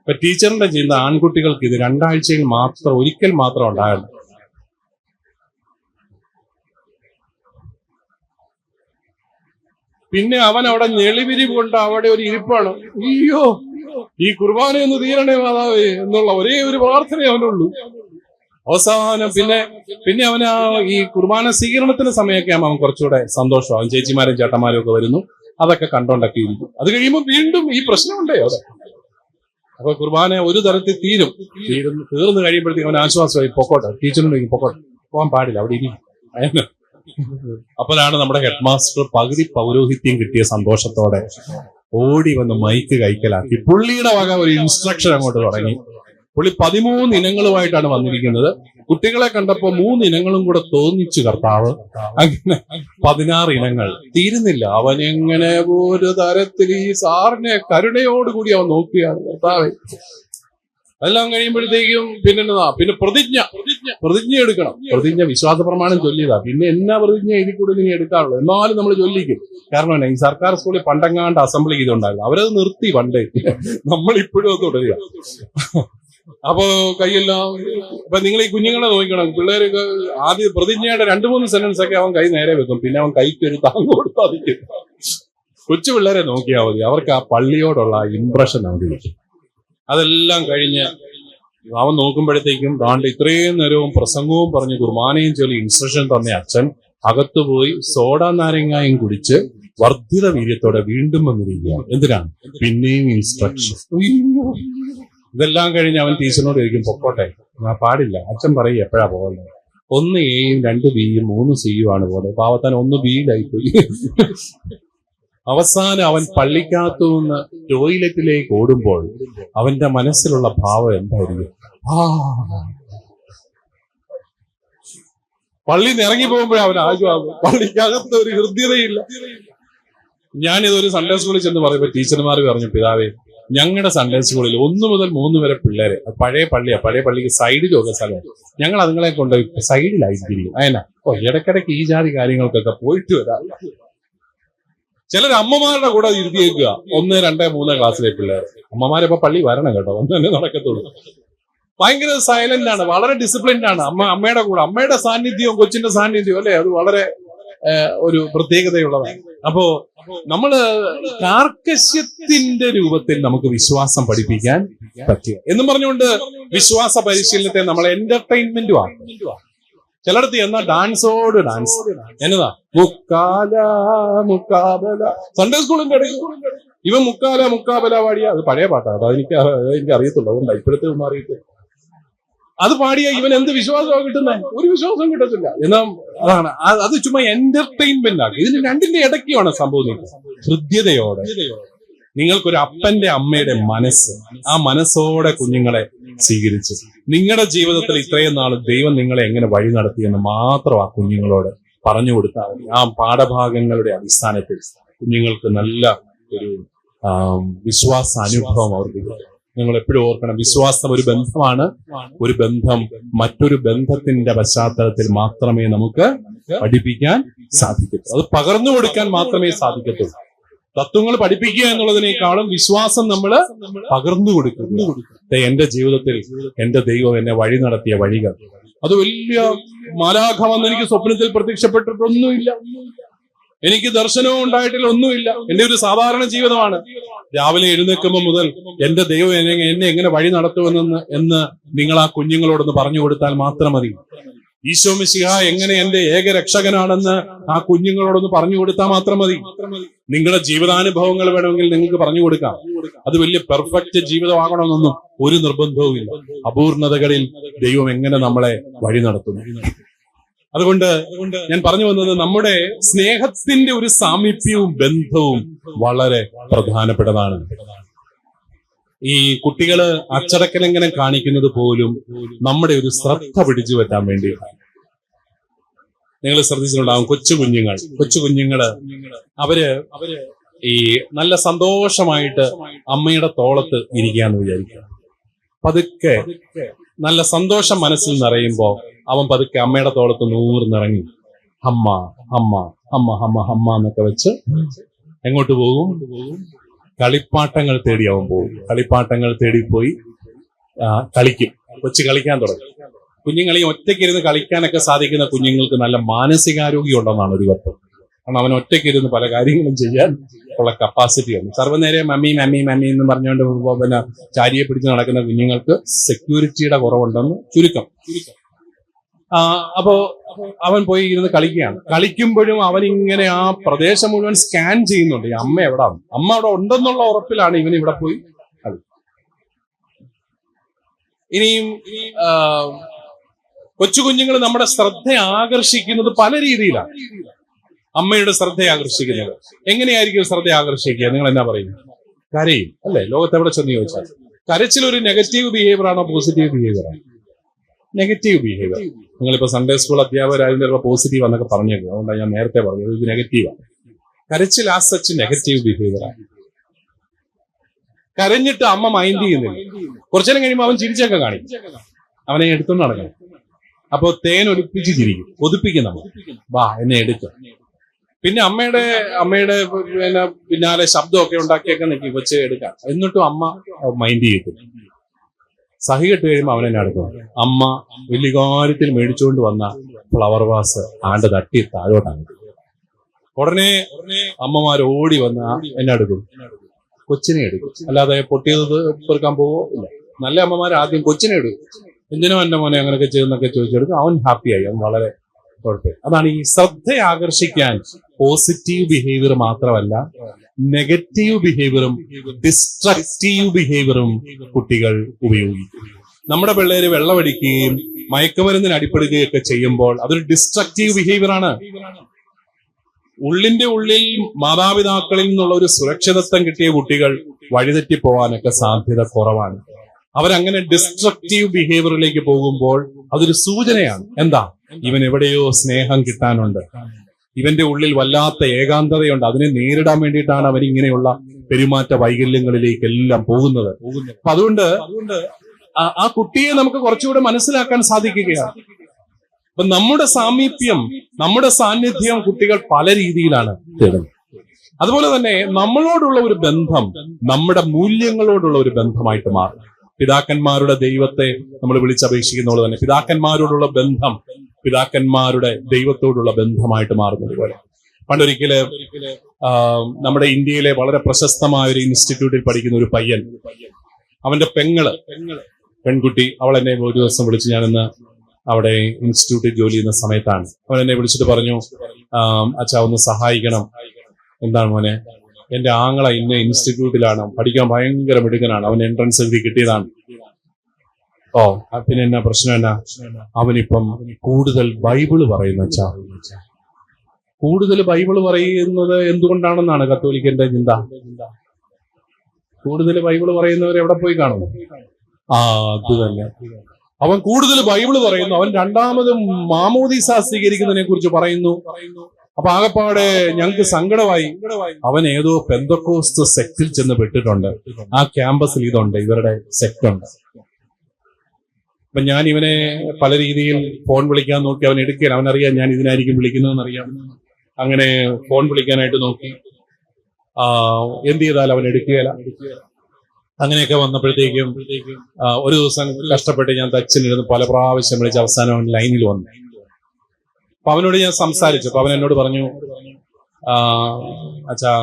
ഇപ്പൊ ടീച്ചറിന്റെ ചിന്ത ആൺകുട്ടികൾക്ക് ഇത് 2 ആഴ്ചയിൽ മാത്രം, ഒരിക്കൽ മാത്രം ഉണ്ടാകണം. പിന്നെ അവൻ അവിടെ ഞെളിവിരി കൊണ്ട് അവിടെ ഒരു ഇരിപ്പാണ്. അയ്യോ, ഈ കുർബാനയൊന്ന് തീരണേ മാതാവേ എന്നുള്ള ഒരേ ഒരു പ്രാർത്ഥനയെ അവനുള്ളൂ. അവസാനം പിന്നെ അവന് ഈ കുർബാന സ്വീകരണത്തിന് സമയമൊക്കെ ആകുമ്പോൾ അവൻ കുറച്ചുകൂടെ സന്തോഷമാകും. ചേച്ചിമാരും ചേട്ടന്മാരും ഒക്കെ വരുന്നു, അതൊക്കെ കണ്ടോണ്ടൊക്കെ ഇരിക്കും. അത് കഴിയുമ്പോൾ വീണ്ടും ഈ പ്രശ്നമുണ്ടേ അവിടെ. അപ്പൊ കുർബാന ഒരു തരത്തിൽ തീർന്നു കഴിയുമ്പോഴത്തേക്കും അവൻ ആശ്വാസമായി, പൊക്കോട്ടെ. ടീച്ചറിനോട് ചോദിക്കും, പൊക്കോട്ടെ, പോകാൻ പാടില്ല, അവിടെ ഇരിക്കും. അപ്പോഴാണ് നമ്മുടെ ഹെഡ് മാസ്റ്റർ പകുതി പൗരോഹിത്യം കിട്ടിയ സന്തോഷത്തോടെ ഓടി വന്ന് മൈക്ക് കൈക്കലാക്കി പുള്ളിയുടെ വക ഒരു ഇൻസ്ട്രക്ഷൻ അങ്ങോട്ട് തുടങ്ങി. പുള്ളി 13 ഇനങ്ങളുമായിട്ടാണ് വന്നിരിക്കുന്നത്. കുട്ടികളെ കണ്ടപ്പോ 3 ഇനങ്ങളും കൂടെ തോന്നിച്ചു കർത്താവ്. അങ്ങനെ 16 ഇനങ്ങൾ തീരുന്നില്ല. അവനെങ്ങനെ ഒരു തരത്തിൽ ഈ സാറിനെ കരുണയോടുകൂടി അവൻ നോക്കിയാണ് കർത്താവ്. അതെല്ലാം കഴിയുമ്പോഴത്തേക്കും പിന്നെ പ്രതിജ്ഞ എടുക്കണം. പ്രതിജ്ഞ വിശ്വാസ പ്രമാണം ചൊല്ലിയതാ. പിന്നെ എന്നാ പ്രതിജ്ഞ ഇതിൽ കൂടെ ഇനി എടുക്കാറുള്ളൂ. എന്നാലും നമ്മൾ ചൊല്ലിക്കും. കാരണം ഈ സർക്കാർ സ്കൂളിൽ പണ്ടെങ്ങാണ്ട് അസംബ്ലി ഇതുണ്ടായിരുന്നു, അവരത് നിർത്തി പണ്ടേ. നമ്മളിപ്പോഴും അത് തുടരുക. അപ്പോ കൈയെല്ലാം ഇപ്പൊ നിങ്ങൾ ഈ കുഞ്ഞുങ്ങളെ നോക്കണം. പിള്ളേർക്ക് ആദ്യം പ്രതിജ്ഞയുടെ 2-3 സെന്റൻസ് ഒക്കെ അവൻ കൈ നേരെ വെക്കും, പിന്നെ അവൻ കൈക്ക് ഒരു താങ്ങ് കൊടുത്താതിരിക്കും. കൊച്ചു പിള്ളേരെ നോക്കിയാൽ മതി, അവർക്ക് ആ പള്ളിയോടുള്ള ഇംപ്രഷൻ അവർക്ക് കിട്ടും. അതെല്ലാം കഴിഞ്ഞ് അവൻ നോക്കുമ്പോഴത്തേക്കും താണ്ട് ഇത്രയും നേരവും പ്രസംഗവും പറഞ്ഞ് കുർബാനയും ചൊല്ലി ഇൻസ്ട്രക്ഷൻ തന്നെ അച്ഛൻ അകത്തുപോയി സോഡ നാരങ്ങായും കുടിച്ച് വർദ്ധിത വീര്യത്തോടെ വീണ്ടും വന്നിരിക്കുകയാണ്. എന്തിനാണ്? പിന്നെയും ഇൻസ്ട്രക്ഷൻ. ഇതെല്ലാം കഴിഞ്ഞ് അവൻ ടീച്ചറിനോട് ചോദിക്കും, പൊക്കോട്ടെ. പാടില്ല, അച്ഛൻ പറയും എപ്പോഴാ പോകുന്നത്. 1 എയും 2 ബിയും 3 സിയും ആണ് പോകുന്നത്. പാവത്താൻ 1 ബിയിലായിപ്പോയി. അവസാനം അവൻ പള്ളിക്കകത്തു നിന്ന് ടോയ്ലറ്റിലേക്ക് ഓടുമ്പോൾ അവന്റെ മനസ്സിലുള്ള ഭാവം എന്തായിരിക്കും? പള്ളിയിൽ നിന്ന് ഇറങ്ങി പോകുമ്പോഴേ അവൻ ആശ്വാസം. പള്ളിക്കകത്ത് ഒരു ഹൃദ്യതയില്ല. ഞാനിതൊരു സൺഡേ സ്കൂളിൽ ചെന്ന് പറയുമ്പോൾ ടീച്ചർമാർ പറഞ്ഞു, പിതാവേ, ഞങ്ങളുടെ സൺഡേ സ്കൂളിൽ 1 മുതൽ 3 വരെ പിള്ളേരെ, പഴയ പള്ളിക്ക് സൈഡിലൊക്കെ സ്ഥലം, ഞങ്ങൾ അതുങ്ങളെ കൊണ്ടുപോയി സൈഡിലായിരിക്കും. അതിനാ ഇടയ്ക്കിടയ്ക്ക് ഈ ജാതി കാര്യങ്ങൾക്കൊക്കെ പോയിട്ട് വരാം. ചിലർ അമ്മമാരുടെ കൂടെ ഇരുത്തിയേക്കുക 1, 2, 3 ക്ലാസ്സിലെ പിള്ളേർ. അമ്മമാരിപ്പോ പള്ളി വരണം കേട്ടോ, ഒന്നും തന്നെ നടക്കത്തുള്ളൂ. ഭയങ്കര സൈലന്റ് ആണ്, വളരെ ഡിസിപ്ലിൻഡ് ആണ്. അമ്മയുടെ കൂടെ, അമ്മയുടെ സാന്നിധ്യവും കൊച്ചിന്റെ സാന്നിധ്യവും അല്ലെ, അത് വളരെ ഒരു പ്രത്യേകതയുള്ളതാണ്. അപ്പോ നമ്മള് കാർക്കശ്യത്തിന്റെ രൂപത്തിൽ നമുക്ക് വിശ്വാസം പഠിപ്പിക്കാൻ പറ്റുക എന്നും പറഞ്ഞുകൊണ്ട് വിശ്വാസ പരിശീലനത്തെ നമ്മൾ എന്റർടൈൻമെന്റും ആക്കും. ചിലടത്ത് എന്നാ ഡാൻസോട് ഡാൻസ്, എന്നതാ മുക്കാബല. സൺഡേ സ്കൂളിന്റെ ഇടയിൽ ഇവൻ മുക്കാബല പാടിയ, അത് പഴയ പാട്ടാണ്, അതെനിക്ക് അറിയത്തുള്ളൂ, അതുകൊണ്ട് ഇപ്പോഴത്തെ ഒന്നും അറിയത്തില്ല. അത് പാടിയ ഇവൻ എന്ത് വിശ്വാസമാണ് കിട്ടുന്നത്? ഒരു വിശ്വാസം കിട്ടത്തില്ല. എന്നാ അതാണ്, അത് ചുമ്മാ എന്റർടൈൻമെന്റ് ആക്കി. ഇതിന് രണ്ടിന്റെ ഇടയ്ക്കുമാണ് സംഭവം. ഹൃദ്യതയോടെ നിങ്ങൾക്കൊരു അപ്പന്റെ അമ്മയുടെ മനസ്സ്, ആ മനസ്സോടെ കുഞ്ഞുങ്ങളെ സ്വീകരിച്ച് നിങ്ങളുടെ ജീവിതത്തിൽ ഇത്രയും നാൾ ദൈവം നിങ്ങളെ എങ്ങനെ വഴി നടത്തിയെന്ന് മാത്രം ആ കുഞ്ഞുങ്ങളോട് പറഞ്ഞു കൊടുത്താൽ മതി. ആ പാഠഭാഗങ്ങളുടെ അടിസ്ഥാനത്തിൽ കുഞ്ഞുങ്ങൾക്ക് നല്ല ഒരു വിശ്വാസ അനുഭവം അവർക്ക് കിട്ടും. നിങ്ങൾ എപ്പോഴും ഓർക്കണം, വിശ്വാസം ഒരു ബന്ധമാണ്. ഒരു ബന്ധം മറ്റൊരു ബന്ധത്തിന്റെ പശ്ചാത്തലത്തിൽ മാത്രമേ നമുക്ക് പഠിപ്പിക്കാൻ സാധിക്കത്തുള്ളൂ. അത് പകർന്നു കൊടുക്കാൻ മാത്രമേ സാധിക്കത്തുള്ളൂ. തത്വങ്ങൾ പഠിപ്പിക്കുക എന്നുള്ളതിനേക്കാളും വിശ്വാസം നമ്മൾ പകർന്നു കൊടുക്കുന്നു. എന്റെ ജീവിതത്തിൽ എന്റെ ദൈവം എന്നെ വഴി നടത്തിയ വഴികൾ, അത് വലിയ മാലാഖ വന്ന് എനിക്ക് സ്വപ്നത്തിൽ പ്രത്യക്ഷപ്പെട്ടിട്ടൊന്നുമില്ല, എനിക്ക് ദർശനവും ഉണ്ടായിട്ടില്ല, ഒന്നുമില്ല. എന്റെ ഒരു സാധാരണ ജീവിതമാണ്. രാവിലെ എഴുന്നേൽക്കുമ്പോൾ മുതൽ എന്റെ ദൈവം എന്നെ എങ്ങനെ വഴി നടത്തുമെന്ന് നിങ്ങൾ ആ കുഞ്ഞുങ്ങളോടൊന്ന് പറഞ്ഞു കൊടുത്താൽ മാത്രം മതി. ഈശോ മിശിഹ എങ്ങനെ എന്റെ ഏകരക്ഷകനാണെന്ന് ആ കുഞ്ഞുങ്ങളോടൊന്ന് പറഞ്ഞു കൊടുത്താൽ മാത്രം മതി. നിങ്ങളുടെ ജീവിതാനുഭവങ്ങൾ വേണമെങ്കിൽ നിങ്ങൾക്ക് പറഞ്ഞു കൊടുക്കാം. അത് വലിയ പെർഫെക്റ്റ് ജീവിതമാകണമെന്നൊന്നും ഒരു നിർബന്ധവുമില്ല. അപൂർണതകളിൽ ദൈവം എങ്ങനെ നമ്മളെ വഴി നടത്തുന്നു. അതുകൊണ്ട് ഞാൻ പറഞ്ഞു വന്നത് നമ്മുടെ സ്നേഹത്തിന്റെ ഒരു സാമീപ്യവും ബന്ധവും വളരെ പ്രധാനപ്പെട്ടതാണ്. ഈ കുട്ടികള് അച്ചടക്കലംഘനം കാണിക്കുന്നത് പോലും നമ്മുടെ ഒരു ശ്രദ്ധ പിടിച്ചു പറ്റാൻ വേണ്ടിയിട്ടാണ്. നിങ്ങൾ ശ്രദ്ധിച്ചിട്ടുണ്ടാകും, കൊച്ചു കുഞ്ഞുങ്ങള് അവര് ഈ നല്ല സന്തോഷമായിട്ട് അമ്മയുടെ തോളത്ത് ഇരിക്കാന്ന് വിചാരിക്കുക. പതുക്കെ നല്ല സന്തോഷം മനസ്സിൽ നിറയുമ്പോ അവൻ പതുക്കെ അമ്മയുടെ തോളത്ത് നൂർന്നിറങ്ങി അമ്മ അമ്മ അമ്മ അമ്മ അമ്മ എന്നൊക്കെ വെച്ച് എങ്ങോട്ട് പോകും? കളിപ്പാട്ടങ്ങൾ തേടി അവൻ പോകും. കളിപ്പാട്ടങ്ങൾ തേടിപ്പോയി കളിക്കും. കൊച്ചു കളിക്കാൻ തുടങ്ങും. കുഞ്ഞുങ്ങളെ ഒറ്റയ്ക്കിരുന്ന് കളിക്കാനൊക്കെ സാധിക്കുന്ന കുഞ്ഞുങ്ങൾക്ക് നല്ല മാനസികാരോഗ്യം ഉണ്ടെന്നാണ് ഒരു തത്വം. കാരണം അവൻ ഒറ്റയ്ക്കിരുന്ന് പല കാര്യങ്ങളും ചെയ്യാൻ ഉള്ള കപ്പാസിറ്റി ഉണ്ട്. സർവ്വനേരം മമ്മി മമ്മി മമ്മി എന്ന് പറഞ്ഞുകൊണ്ട് പിന്നെ ചാരിയെ പിടിച്ച് നടക്കുന്ന കുഞ്ഞുങ്ങൾക്ക് സെക്യൂരിറ്റിയുടെ കുറവുണ്ടെന്ന് ചുരുക്കം. അപ്പോ അവൻ പോയി ഇരുന്ന് കളിക്കുകയാണ്. കളിക്കുമ്പോഴും അവൻ ഇങ്ങനെ ആ പ്രദേശം മുഴുവൻ സ്കാൻ ചെയ്യുന്നുണ്ട്. ഈ അമ്മ എവിടെ, അമ്മ അവിടെ ഉണ്ടെന്നുള്ള ഉറപ്പിലാണ് ഇവൻ ഇവിടെ പോയി കളി. ഇനിയും കൊച്ചു കുഞ്ഞുങ്ങൾ നമ്മുടെ ശ്രദ്ധ ആകർഷിക്കുന്നത് പല രീതിയിലാണ്. അമ്മയുടെ ശ്രദ്ധ ആകർഷിക്കുന്നത് എങ്ങനെയായിരിക്കും? ശ്രദ്ധ ആകർഷിക്കുക നിങ്ങൾ എന്നാ പറയും? കരയും അല്ലെ? ലോകത്തെവിടെ ചെന്ന് ചോദിച്ചാൽ കരച്ചിൽ ഒരു നെഗറ്റീവ് ബിഹേവിയർ ആണോ പോസിറ്റീവ് ബിഹേവിയർ ആണോ? Negative behaviour. നിങ്ങളിപ്പോ സൺഡേ സ്കൂൾ അധ്യാപകരായതിന്റെ പോസിറ്റീവ് എന്നൊക്കെ പറഞ്ഞേക്കും. അതുകൊണ്ടാണ് ഞാൻ നേരത്തെ പറഞ്ഞത് ഇത് നെഗറ്റീവാണ്. കരച്ചിൽ ആ സച്ച് നെഗറ്റീവ് ബിഹേവിയർ ആണ്. കരഞ്ഞിട്ട് അമ്മ മൈൻഡ് ചെയ്യുന്നില്ല. കുറച്ചു നേരം കഴിയുമ്പോൾ അവൻ ചിരിച്ചൊക്കെ കാണിക്കും. അവനെ എടുത്തുകൊണ്ട് നടക്കണം. അപ്പോ തേൻ ഒലിപ്പിച്ച് ചിരിക്കും, കൊതിപ്പിക്കും നമ്മൾ, വാ എന്നെ എടുക്കും. പിന്നെ അമ്മയുടെ പിന്നെ പിന്നാലെ ശബ്ദമൊക്കെ ഉണ്ടാക്കിയൊക്കെ നിൽക്കി വെച്ച് എടുക്കാം. എന്നിട്ടും അമ്മ മൈൻഡ് ചെയ്തു. സഹി കെട്ട് കഴിയുമ്പോൾ അവൻ എന്നെ എടുക്കും. അമ്മ വലിയ കാര്യത്തിൽ മേടിച്ചുകൊണ്ട് വന്ന ഫ്ലവർ വാസ് ആണ്ട് തട്ടി താഴോട്ടാണ്. ഉടനെ അമ്മമാർ ഓടി വന്ന് എന്നെ എടുക്കും, കൊച്ചിനെ എടുക്കും. അല്ലാതെ പൊട്ടിയത് പെറുക്കാൻ പോവോ ഇല്ല. നല്ല അമ്മമാർ ആദ്യം കൊച്ചിനെ എടുക്കും. എന്തിനോ എന്റെ മോനെ അങ്ങനെയൊക്കെ ചെയ്യുന്നൊക്കെ ചോദിച്ചെടുക്കും. അവൻ ഹാപ്പിയായി, അവൻ വളരെ കുഴപ്പമില്ല. അതാണ് ഈ ശ്രദ്ധ ആകർഷിക്കാൻ പോസിറ്റീവ് ബിഹേവിയർ മാത്രമല്ല, നെഗറ്റീവ് ബിഹേവിയറും ഡിസ്ട്രക്റ്റീവ് ബിഹേവിയറും കുട്ടികൾ ഉപയോഗിക്കും. നമ്മുടെ പിള്ളേര് വെള്ളമടിക്കുകയും മയക്കുമരുന്നിന് അടിപ്പെടുകയൊക്കെ ചെയ്യുമ്പോൾ അതൊരു ഡിസ്ട്രക്റ്റീവ് ബിഹേവിയർ ആണ്. ഉള്ളിന്റെ ഉള്ളിൽ മാതാപിതാക്കളിൽ നിന്നുള്ള ഒരു സുരക്ഷിതത്വം കിട്ടിയ കുട്ടികൾ വഴിതെറ്റിപ്പോവാനൊക്കെ സാധ്യത കുറവാണ്. അവരങ്ങനെ ഡിസ്ട്രക്റ്റീവ് ബിഹേവിയറിലേക്ക് പോകുമ്പോൾ അതൊരു സൂചനയാണ്. എന്താ? ഇവൻ എവിടെയോ സ്നേഹം കിട്ടാനുണ്ട്, ഇവന്റെ ഉള്ളിൽ വല്ലാത്ത ഏകാന്തതയുണ്ട്. അതിനെ നേരിടാൻ വേണ്ടിയിട്ടാണ് അവൻ ഇങ്ങനെയുള്ള പെരുമാറ്റ വൈകല്യങ്ങളിലേക്കെല്ലാം പോകുന്നത്. അപ്പൊ അതുകൊണ്ട് ആ കുട്ടിയെ നമുക്ക് കുറച്ചുകൂടെ മനസ്സിലാക്കാൻ സാധിക്കുകയാണ്. അപ്പൊ നമ്മുടെ സാമീപ്യം, നമ്മുടെ സാന്നിധ്യം കുട്ടികൾ പല രീതിയിലാണ് തേടുന്നത്. അതുപോലെ തന്നെ നമ്മളോടുള്ള ഒരു ബന്ധം നമ്മുടെ മൂല്യങ്ങളോടുള്ള ഒരു ബന്ധമായിട്ട് മാറും. പിതാക്കന്മാരുടെ ദൈവത്തെ നമ്മൾ വിളിച്ചപേക്ഷിക്കുന്ന പോലെ തന്നെ പിതാക്കന്മാരോടുള്ള ബന്ധം പിതാക്കന്മാരുടെ ദൈവത്തോടുള്ള ബന്ധമായിട്ട് മാറുന്നത് പോലെ. പണ്ടൊരിക്കല് നമ്മുടെ ഇന്ത്യയിലെ വളരെ പ്രശസ്തമായ ഒരു ഇൻസ്റ്റിറ്റ്യൂട്ടിൽ പഠിക്കുന്ന ഒരു പയ്യൻ, അവന്റെ പെൺകുട്ടി, അവൾ എന്നെ ഒരു ദിവസം വിളിച്ച്, ഞാനിന്ന് അവിടെ ഇൻസ്റ്റിറ്റ്യൂട്ടിൽ ജോലി ചെയ്യുന്ന സമയത്താണ്. അവൻ എന്നെ വിളിച്ചിട്ട് പറഞ്ഞു, അച്ഛാ ഒന്ന് സഹായിക്കണം. എന്താണ് മോനെ? എന്റെ ആങ്ങള ഇന്ന ഇൻസ്റ്റിറ്റ്യൂട്ടിലാണ്, പഠിക്കാൻ ഭയങ്കര മിടുക്കനാണ്, അവൻ എൻട്രൻസ് എഴുതി കിട്ടിയതാണ്. ഓ, പിന്നെ എന്നാ പ്രശ്നം? എന്നാ? അവനിപ്പം കൂടുതൽ ബൈബിള് പറയുന്ന അച്ഛാ. കൂടുതൽ ബൈബിള് പറയുന്നത് എന്തുകൊണ്ടാണെന്നാണ് കത്തോലിക്കന്റെ ചിന്ത. കൂടുതൽ ബൈബിള് പറയുന്നവർ എവിടെ പോയി കാണുന്നു? അത് തന്നെ. അവൻ കൂടുതൽ ബൈബിള് പറയുന്നു, അവൻ രണ്ടാമത് മാമോദീസ സ്വീകരിക്കുന്നതിനെ കുറിച്ച് പറയുന്നു. അപ്പൊ ആകപ്പാടെ ഞങ്ങൾക്ക് സങ്കടമായി. അവൻ ഏതോ പെന്തക്കോസ്ത് സെക്റ്റിൽ ചെന്ന് പെട്ടിട്ടുണ്ട്. ആ ക്യാമ്പസിൽ ഇതുണ്ട്, ഇവരുടെ സെക്ട് ഉണ്ട്. അപ്പൊ ഞാൻ ഇവനെ പല രീതിയിൽ ഫോൺ വിളിക്കാൻ നോക്കി, അവൻ എടുക്കുകയില്ല. അവനറിയാം ഞാൻ ഇതിനായിരിക്കും വിളിക്കുന്നതെന്നറിയാം. അങ്ങനെ ഫോൺ വിളിക്കാനായിട്ട് നോക്കി, എന്ത് ചെയ്താലും അവൻ എടുക്കുകയില്ല. അങ്ങനെയൊക്കെ വന്നപ്പോഴത്തേക്കും ഒരു ദിവസം കഷ്ടപ്പെട്ട് ഞാൻ തച്ചിനിരുന്ന് പല പ്രാവശ്യം വിളിച്ച് അവസാനം അവൻ ലൈനിൽ വന്നു. അപ്പൊ അവനോട് ഞാൻ സംസാരിച്ചു. അപ്പൊ അവൻ എന്നോട് പറഞ്ഞു, അച്ഛാ,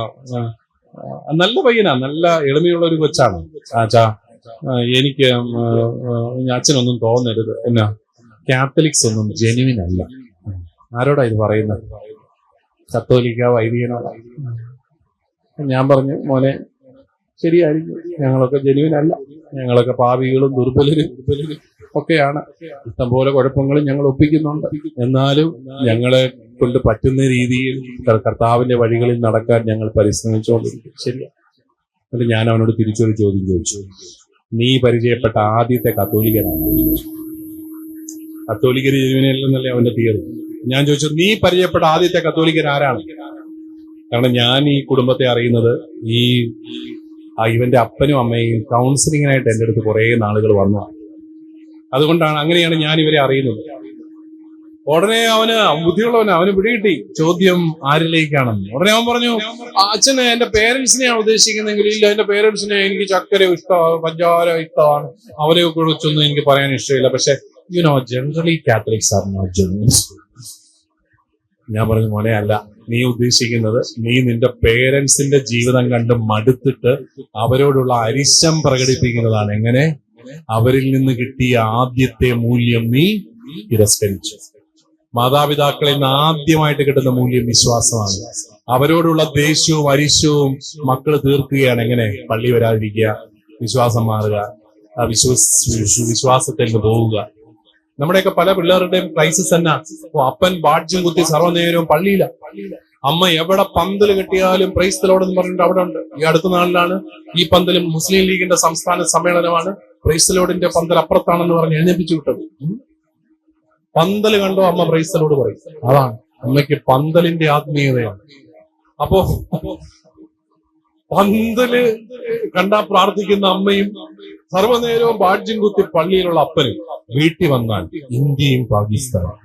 നല്ല പയ്യനാ, നല്ല എളിമയുള്ള ഒരു കൊച്ചാണ് അച്ഛാ, എനിക്ക് അച്ഛനൊന്നും തോന്നരുത്, എന്നാ കാത്തലിക്സ് ഒന്നും ജെനുവിൻ അല്ല. ആരോടാ ഇത് പറയുന്നത്? കത്തോലിക്ക വൈദികനോടാ. ഞാൻ പറഞ്ഞു, മോനെ ശരിയായിരിക്കും, ഞങ്ങളൊക്കെ ജെനുവിൻ അല്ല, ഞങ്ങളൊക്കെ പാപികളും ദുർബലരും ഒക്കെയാണ്. ഇഷ്ടംപോലെ കുഴപ്പങ്ങളും ഞങ്ങൾ ഒപ്പിക്കുന്നുണ്ട്. എന്നാലും ഞങ്ങളെ കൊണ്ട് പറ്റുന്ന രീതിയിൽ കർത്താവിന്റെ വഴികളിൽ നടക്കാൻ ഞങ്ങൾ പരിശ്രമിച്ചുകൊണ്ടിരിക്കും. ശരിയാ. എന്നിട്ട് ഞാൻ അവനോട് തിരിച്ചൊരു ചോദ്യം ചോദിച്ചു. നീ പരിചയപ്പെട്ട ആദ്യത്തെ കത്തോലിക്കനാണ്? കത്തോലിക്കര് ജനുവിനല്ലെന്നല്ലേ അവന്റെ തിയറി. ഞാൻ ചോദിച്ചു, നീ പരിചയപ്പെട്ട ആദ്യത്തെ കത്തോലിക്കൻ ആരാണ്? കാരണം ഞാൻ ഈ കുടുംബത്തെ അറിയുന്നത് ഇവന്റെ അപ്പനും അമ്മയും കൗൺസിലിങ്ങിനായിട്ട് എൻ്റെ അടുത്ത് കുറെ നാളുകൾ വന്നു. അതുകൊണ്ടാണ്, അങ്ങനെയാണ് ഞാൻ ഇവരെ അറിയുന്നത്. ഉടനെ ബുദ്ധിയുള്ളവന് അവന് പിടികിട്ടി ചോദ്യം ആരിലേക്കാണെന്ന്. ഉടനെ അവൻ പറഞ്ഞു, അച്ഛനെ എന്റെ പേരൻസിനെയാണ് ഉദ്ദേശിക്കുന്നെങ്കിൽ. ഇല്ല, എന്റെ പേരൻസിനെ എനിക്ക് ചക്കര ഇഷ്ടമാണ്, പഞ്ചാര ഇഷ്ടമാണ്, അവരെ കുറിച്ചൊന്നും എനിക്ക് പറയാൻ ഇഷ്ടമില്ല. പക്ഷെ ജനറലി കാത്തലിക്സ് ആർ നോട്ട് ജെന്യൂൻസ്. ഞാൻ പറഞ്ഞു, മോനെ അല്ല, നീ ഉദ്ദേശിക്കുന്നത് നീ നിന്റെ പേരൻസിന്റെ ജീവിതം കണ്ട് മടുത്തിട്ട് അവരോടുള്ള അരിശം പ്രകടിപ്പിക്കുന്നതാണ്. എങ്ങനെ? അവരിൽ നിന്ന് കിട്ടിയ ആദ്യത്തെ മൂല്യം നീ തിരസ്കരിച്ചു. മാതാപിതാക്കളിൽ നിന്ന് ആദ്യമായിട്ട് കിട്ടുന്ന മൂല്യം വിശ്വാസമാണ്. അവരോടുള്ള ദേഷ്യവും അരിശവും മക്കള് തീർക്കുകയാണ്. എങ്ങനെ? പള്ളി വരാതിരിക്കുക, വിശ്വാസം മാറുക, വിശ്വാസത്തിൽ നിന്ന് പോവുക. നമ്മുടെയൊക്കെ പല പിള്ളേരുടെയും ക്രൈസിസ് തന്നെ. അപ്പൻ ബാഡ്ജും കുത്തി സർവ്വനേരവും പള്ളിയില, അമ്മ എവിടെ പന്തൽ കെട്ടിയാലും പ്രൈസ് ദി ലോർഡ് എന്ന് പറഞ്ഞിട്ട് അവിടെ ഉണ്ട്. ഈ അടുത്ത നാളിലാണ് ഈ പന്തലും മുസ്ലിം ലീഗിന്റെ സംസ്ഥാന സമ്മേളനമാണ്, പ്രൈസ് ദി ലോർഡിന്റെ പന്തൽ അപ്പുറത്താണെന്ന് പറഞ്ഞ് എഴുന്നേപ്പിച്ചു വിട്ടത്. പന്തൽ കണ്ടോ അമ്മ പ്രൈസ് ദി ലോർഡ് പറയും. അതാണ് അമ്മയ്ക്ക് പന്തലിന്റെ ആത്മീയതയാണ്. അപ്പോ പന്തല് കണ്ടാ പ്രാർത്ഥിക്കുന്ന അമ്മയും സർവ്വനേരവും ബാഡ്ജും കുത്തി പള്ളിയിലുള്ള അപ്പനും വീട്ടിൽ വന്നാൽ ഇന്ത്യയും പാകിസ്ഥാനും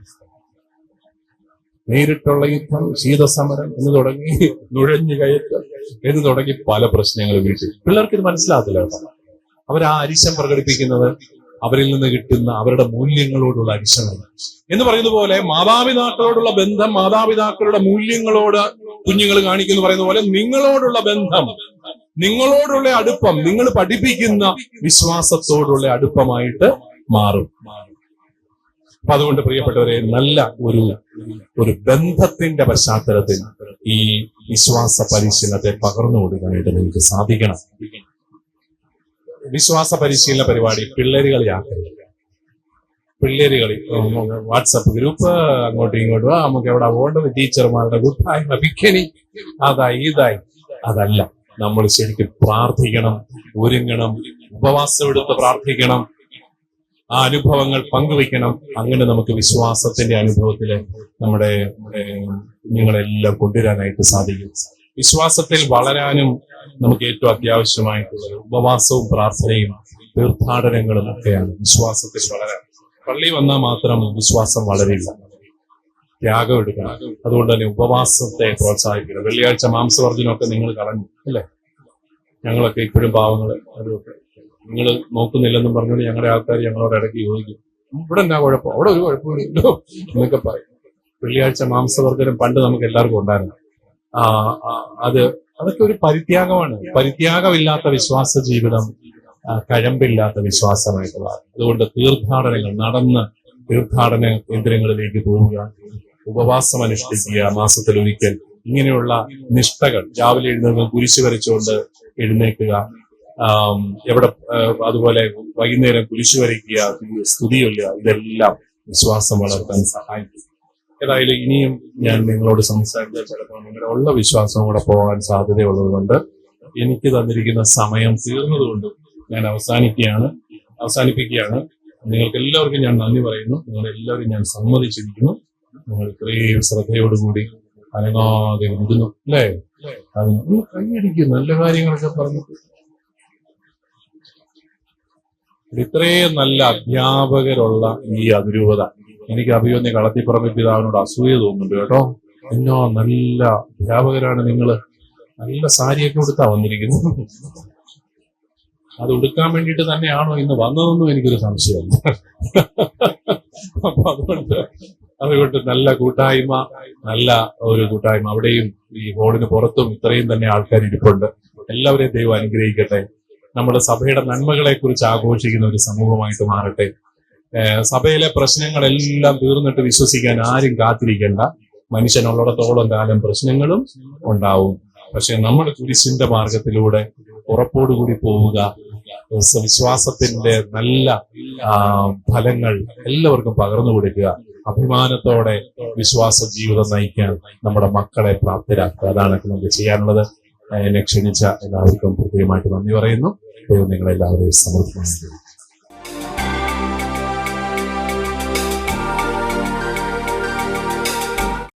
നേരിട്ടുള്ള യുദ്ധം, ശീതസമരം എന്ന് തുടങ്ങി നുഴഞ്ഞു കയറ്റം എന്ന് തുടങ്ങി പല പ്രശ്നങ്ങൾ വീട്ടിൽ. പിള്ളേർക്ക് ഇത് മനസ്സിലാകത്തില്ല. അവർ ആ അരിശം പ്രകടിപ്പിക്കുന്നത് അവരിൽ നിന്ന് കിട്ടുന്ന അവരുടെ മൂല്യങ്ങളോടുള്ള അരിശമാണ്. എന്ന് പറയുന്ന പോലെ മാതാപിതാക്കളോടുള്ള ബന്ധം, മാതാപിതാക്കളുടെ മൂല്യങ്ങളോട് കുഞ്ഞുങ്ങൾ കാണിക്കുന്നു പറയുന്ന പോലെ നിങ്ങളോടുള്ള ബന്ധം, നിങ്ങളോടുള്ള അടുപ്പം, നിങ്ങൾ പഠിപ്പിക്കുന്ന വിശ്വാസത്തോടുള്ള അടുപ്പമായിട്ട് മാറും. അപ്പൊ അതുകൊണ്ട് പ്രിയപ്പെട്ടവരെ, നല്ല ഒരു ബന്ധത്തിന്റെ പശ്ചാത്തലത്തിൽ ഈ വിശ്വാസ പരിശീലനത്തെ പകർന്നു കൊടുക്കാനായിട്ട് നിങ്ങൾക്ക് സാധിക്കണം. വിശ്വാസ പരിശീലന പരിപാടി പിള്ളേരുകളിയാക്കരുത്. പിള്ളേരുകളി വാട്സപ്പ് ഗ്രൂപ്പ്, അങ്ങോട്ടും ഇങ്ങോട്ടും, നമുക്ക് എവിടെ പോകേണ്ടത്, ടീച്ചർമാരുടെ കൂട്ടായ്മ, പിക്കനി, അതായി ഇതായി. അതല്ല, നമ്മൾ ശരിക്കും പ്രാർത്ഥിക്കണം, ഒരുങ്ങണം, ഉപവാസം എടുത്ത് പ്രാർത്ഥിക്കണം, ആ അനുഭവങ്ങൾ പങ്കുവയ്ക്കണം. അങ്ങനെ നമുക്ക് വിശ്വാസത്തിന്റെ അനുഭവത്തില് നമ്മുടെ കുഞ്ഞുങ്ങളെല്ലാം കൊണ്ടുവരാനായിട്ട് സാധിക്കും. വിശ്വാസത്തിൽ വളരാനും നമുക്ക് ഏറ്റവും അത്യാവശ്യമായിട്ടുള്ളത് ഉപവാസവും പ്രാർത്ഥനയും തീർത്ഥാടനങ്ങളും ഒക്കെയാണ് വിശ്വാസത്തിൽ വളരാൻ. പള്ളി വന്നാൽ മാത്രം വിശ്വാസം വളരില്ല, ത്യാഗം എടുക്കണം. അതുകൊണ്ട് തന്നെ ഉപവാസത്തെ പ്രോത്സാഹിപ്പിക്കണം. വെള്ളിയാഴ്ച മാംസവർജനമൊക്കെ നിങ്ങൾ കളഞ്ഞു അല്ലേ? ഞങ്ങളൊക്കെ ഇപ്പോഴും പാവങ്ങള് അതൊക്കെ നിങ്ങൾ നോക്കുന്നില്ലെന്നും പറഞ്ഞുകൊണ്ട് ഞങ്ങളുടെ ആൾക്കാർ ഞങ്ങളോട് ഇടയ്ക്ക് ചോദിക്കും, ഇവിടെ എന്നാ കുഴപ്പം, അവിടെ ഒരു കുഴപ്പമില്ലല്ലോ എന്നൊക്കെ പറയും. വെള്ളിയാഴ്ച മാംസവർജനം പണ്ട് നമുക്ക് എല്ലാവർക്കും ഉണ്ടായിരുന്നു. അതൊക്കെ ഒരു പരിത്യാഗമാണ്. പരിത്യാഗമില്ലാത്ത വിശ്വാസ ജീവിതം കഴമ്പില്ലാത്ത വിശ്വാസമായിട്ടുള്ള. അതുകൊണ്ട് തീർത്ഥാടനങ്ങൾ നടന്ന് തീർത്ഥാടന കേന്ദ്രങ്ങളിലേക്ക് പോവുക, ഉപവാസം അനുഷ്ഠിക്കുക, മാസത്തിലൊരിക്കൽ ഇങ്ങനെയുള്ള നിഷ്ഠകൾ. രാവിലെ എഴുന്നേൽക്കുക, കുരിശ് വരച്ചുകൊണ്ട് എഴുന്നേൽക്കുക, എവിടെ അതുപോലെ വൈകുന്നേരം കുരിശ് വരയ്ക്കുക, സ്തുതിയില്ല. ഇതെല്ലാം വിശ്വാസം വളർത്താൻ സഹായിക്കും. ഏതായാലും ഇനിയും ഞാൻ നിങ്ങളോട് സംസാരിച്ചാൽ ചിലപ്പോൾ നിങ്ങളുടെ ഉള്ള വിശ്വാസം കൂടെ പോകാൻ സാധ്യതയുള്ളത് കൊണ്ട് എനിക്ക് തന്നിരിക്കുന്ന സമയം തീർന്നതുകൊണ്ട് ഞാൻ അവസാനിപ്പിക്കുകയാണ്. നിങ്ങൾക്ക് എല്ലാവർക്കും ഞാൻ നന്ദി പറയുന്നു. നിങ്ങളെല്ലാവരും ഞാൻ സമ്മതിച്ചിരിക്കുന്നു. നിങ്ങൾ ഇത്രയും ശ്രദ്ധയോടുകൂടി അനങ്ങാതെ ഇരുന്നു അല്ലേ? അതിന് കൈയടിക്കും, നല്ല കാര്യങ്ങളൊക്കെ പറഞ്ഞിട്ട്. ഇത്രയും നല്ല അധ്യാപകരുള്ള ഈ അതിരൂപത എനിക്ക് അഭിയോന്യ കളത്തിപ്പറമ്പ് പിതാവിനോട് അസൂയ തോന്നുന്നുണ്ട് കേട്ടോ. എന്നോ നല്ല അധ്യാപകരാണ് നിങ്ങള്. നല്ല സാരിയൊക്കെ ഉടുത്താ വന്നിരിക്കുന്നു. അത് ഉടുക്കാൻ വേണ്ടിയിട്ട് തന്നെയാണോ ഇന്ന് വന്നതെന്നും എനിക്കൊരു സംശയമുണ്ട്. അപ്പൊ അതുകൊണ്ട് നല്ല കൂട്ടായ്മ, നല്ല ഒരു കൂട്ടായ്മ. അവിടെയും ഈ ഹോളിന് പുറത്തും ഇത്രയും തന്നെ ആൾക്കാർ ഇരിപ്പുണ്ട്. എല്ലാവരെയും ദൈവം അനുഗ്രഹിക്കട്ടെ. നമ്മുടെ സഭയുടെ നന്മകളെ കുറിച്ച് ആഘോഷിക്കുന്ന ഒരു സമൂഹമായിട്ട് മാറട്ടെ. സഭയിലെ പ്രശ്നങ്ങളെല്ലാം തീർന്നിട്ട് വിശ്വസിക്കാൻ ആരും കാത്തിരിക്കേണ്ട. മനുഷ്യനുള്ളിടത്തോളം കാലം പ്രശ്നങ്ങളും ഉണ്ടാവും. പക്ഷെ നമ്മൾ കുരിശിന്റെ മാർഗത്തിലൂടെ ഉറപ്പോടുകൂടി പോവുക, വിശ്വാസത്തിന്റെ നല്ല ഫലങ്ങൾ എല്ലാവർക്കും പകർന്നു കൊടുക്കുക. അഭിമാനത്തോടെ വിശ്വാസ ജീവിതം നയിക്കാൻ നമ്മുടെ മക്കളെ പ്രാപ്തരാക്കുക. അതാണ് നമുക്ക് ചെയ്യാനുള്ളത്. എന്നെ ക്ഷണിച്ച എല്ലാവർക്കും പ്രത്യേകമായിട്ട് നന്ദി പറയുന്നു. ദൈവം നിങ്ങളെല്ലാവരെയും സമൃദ്ധമായി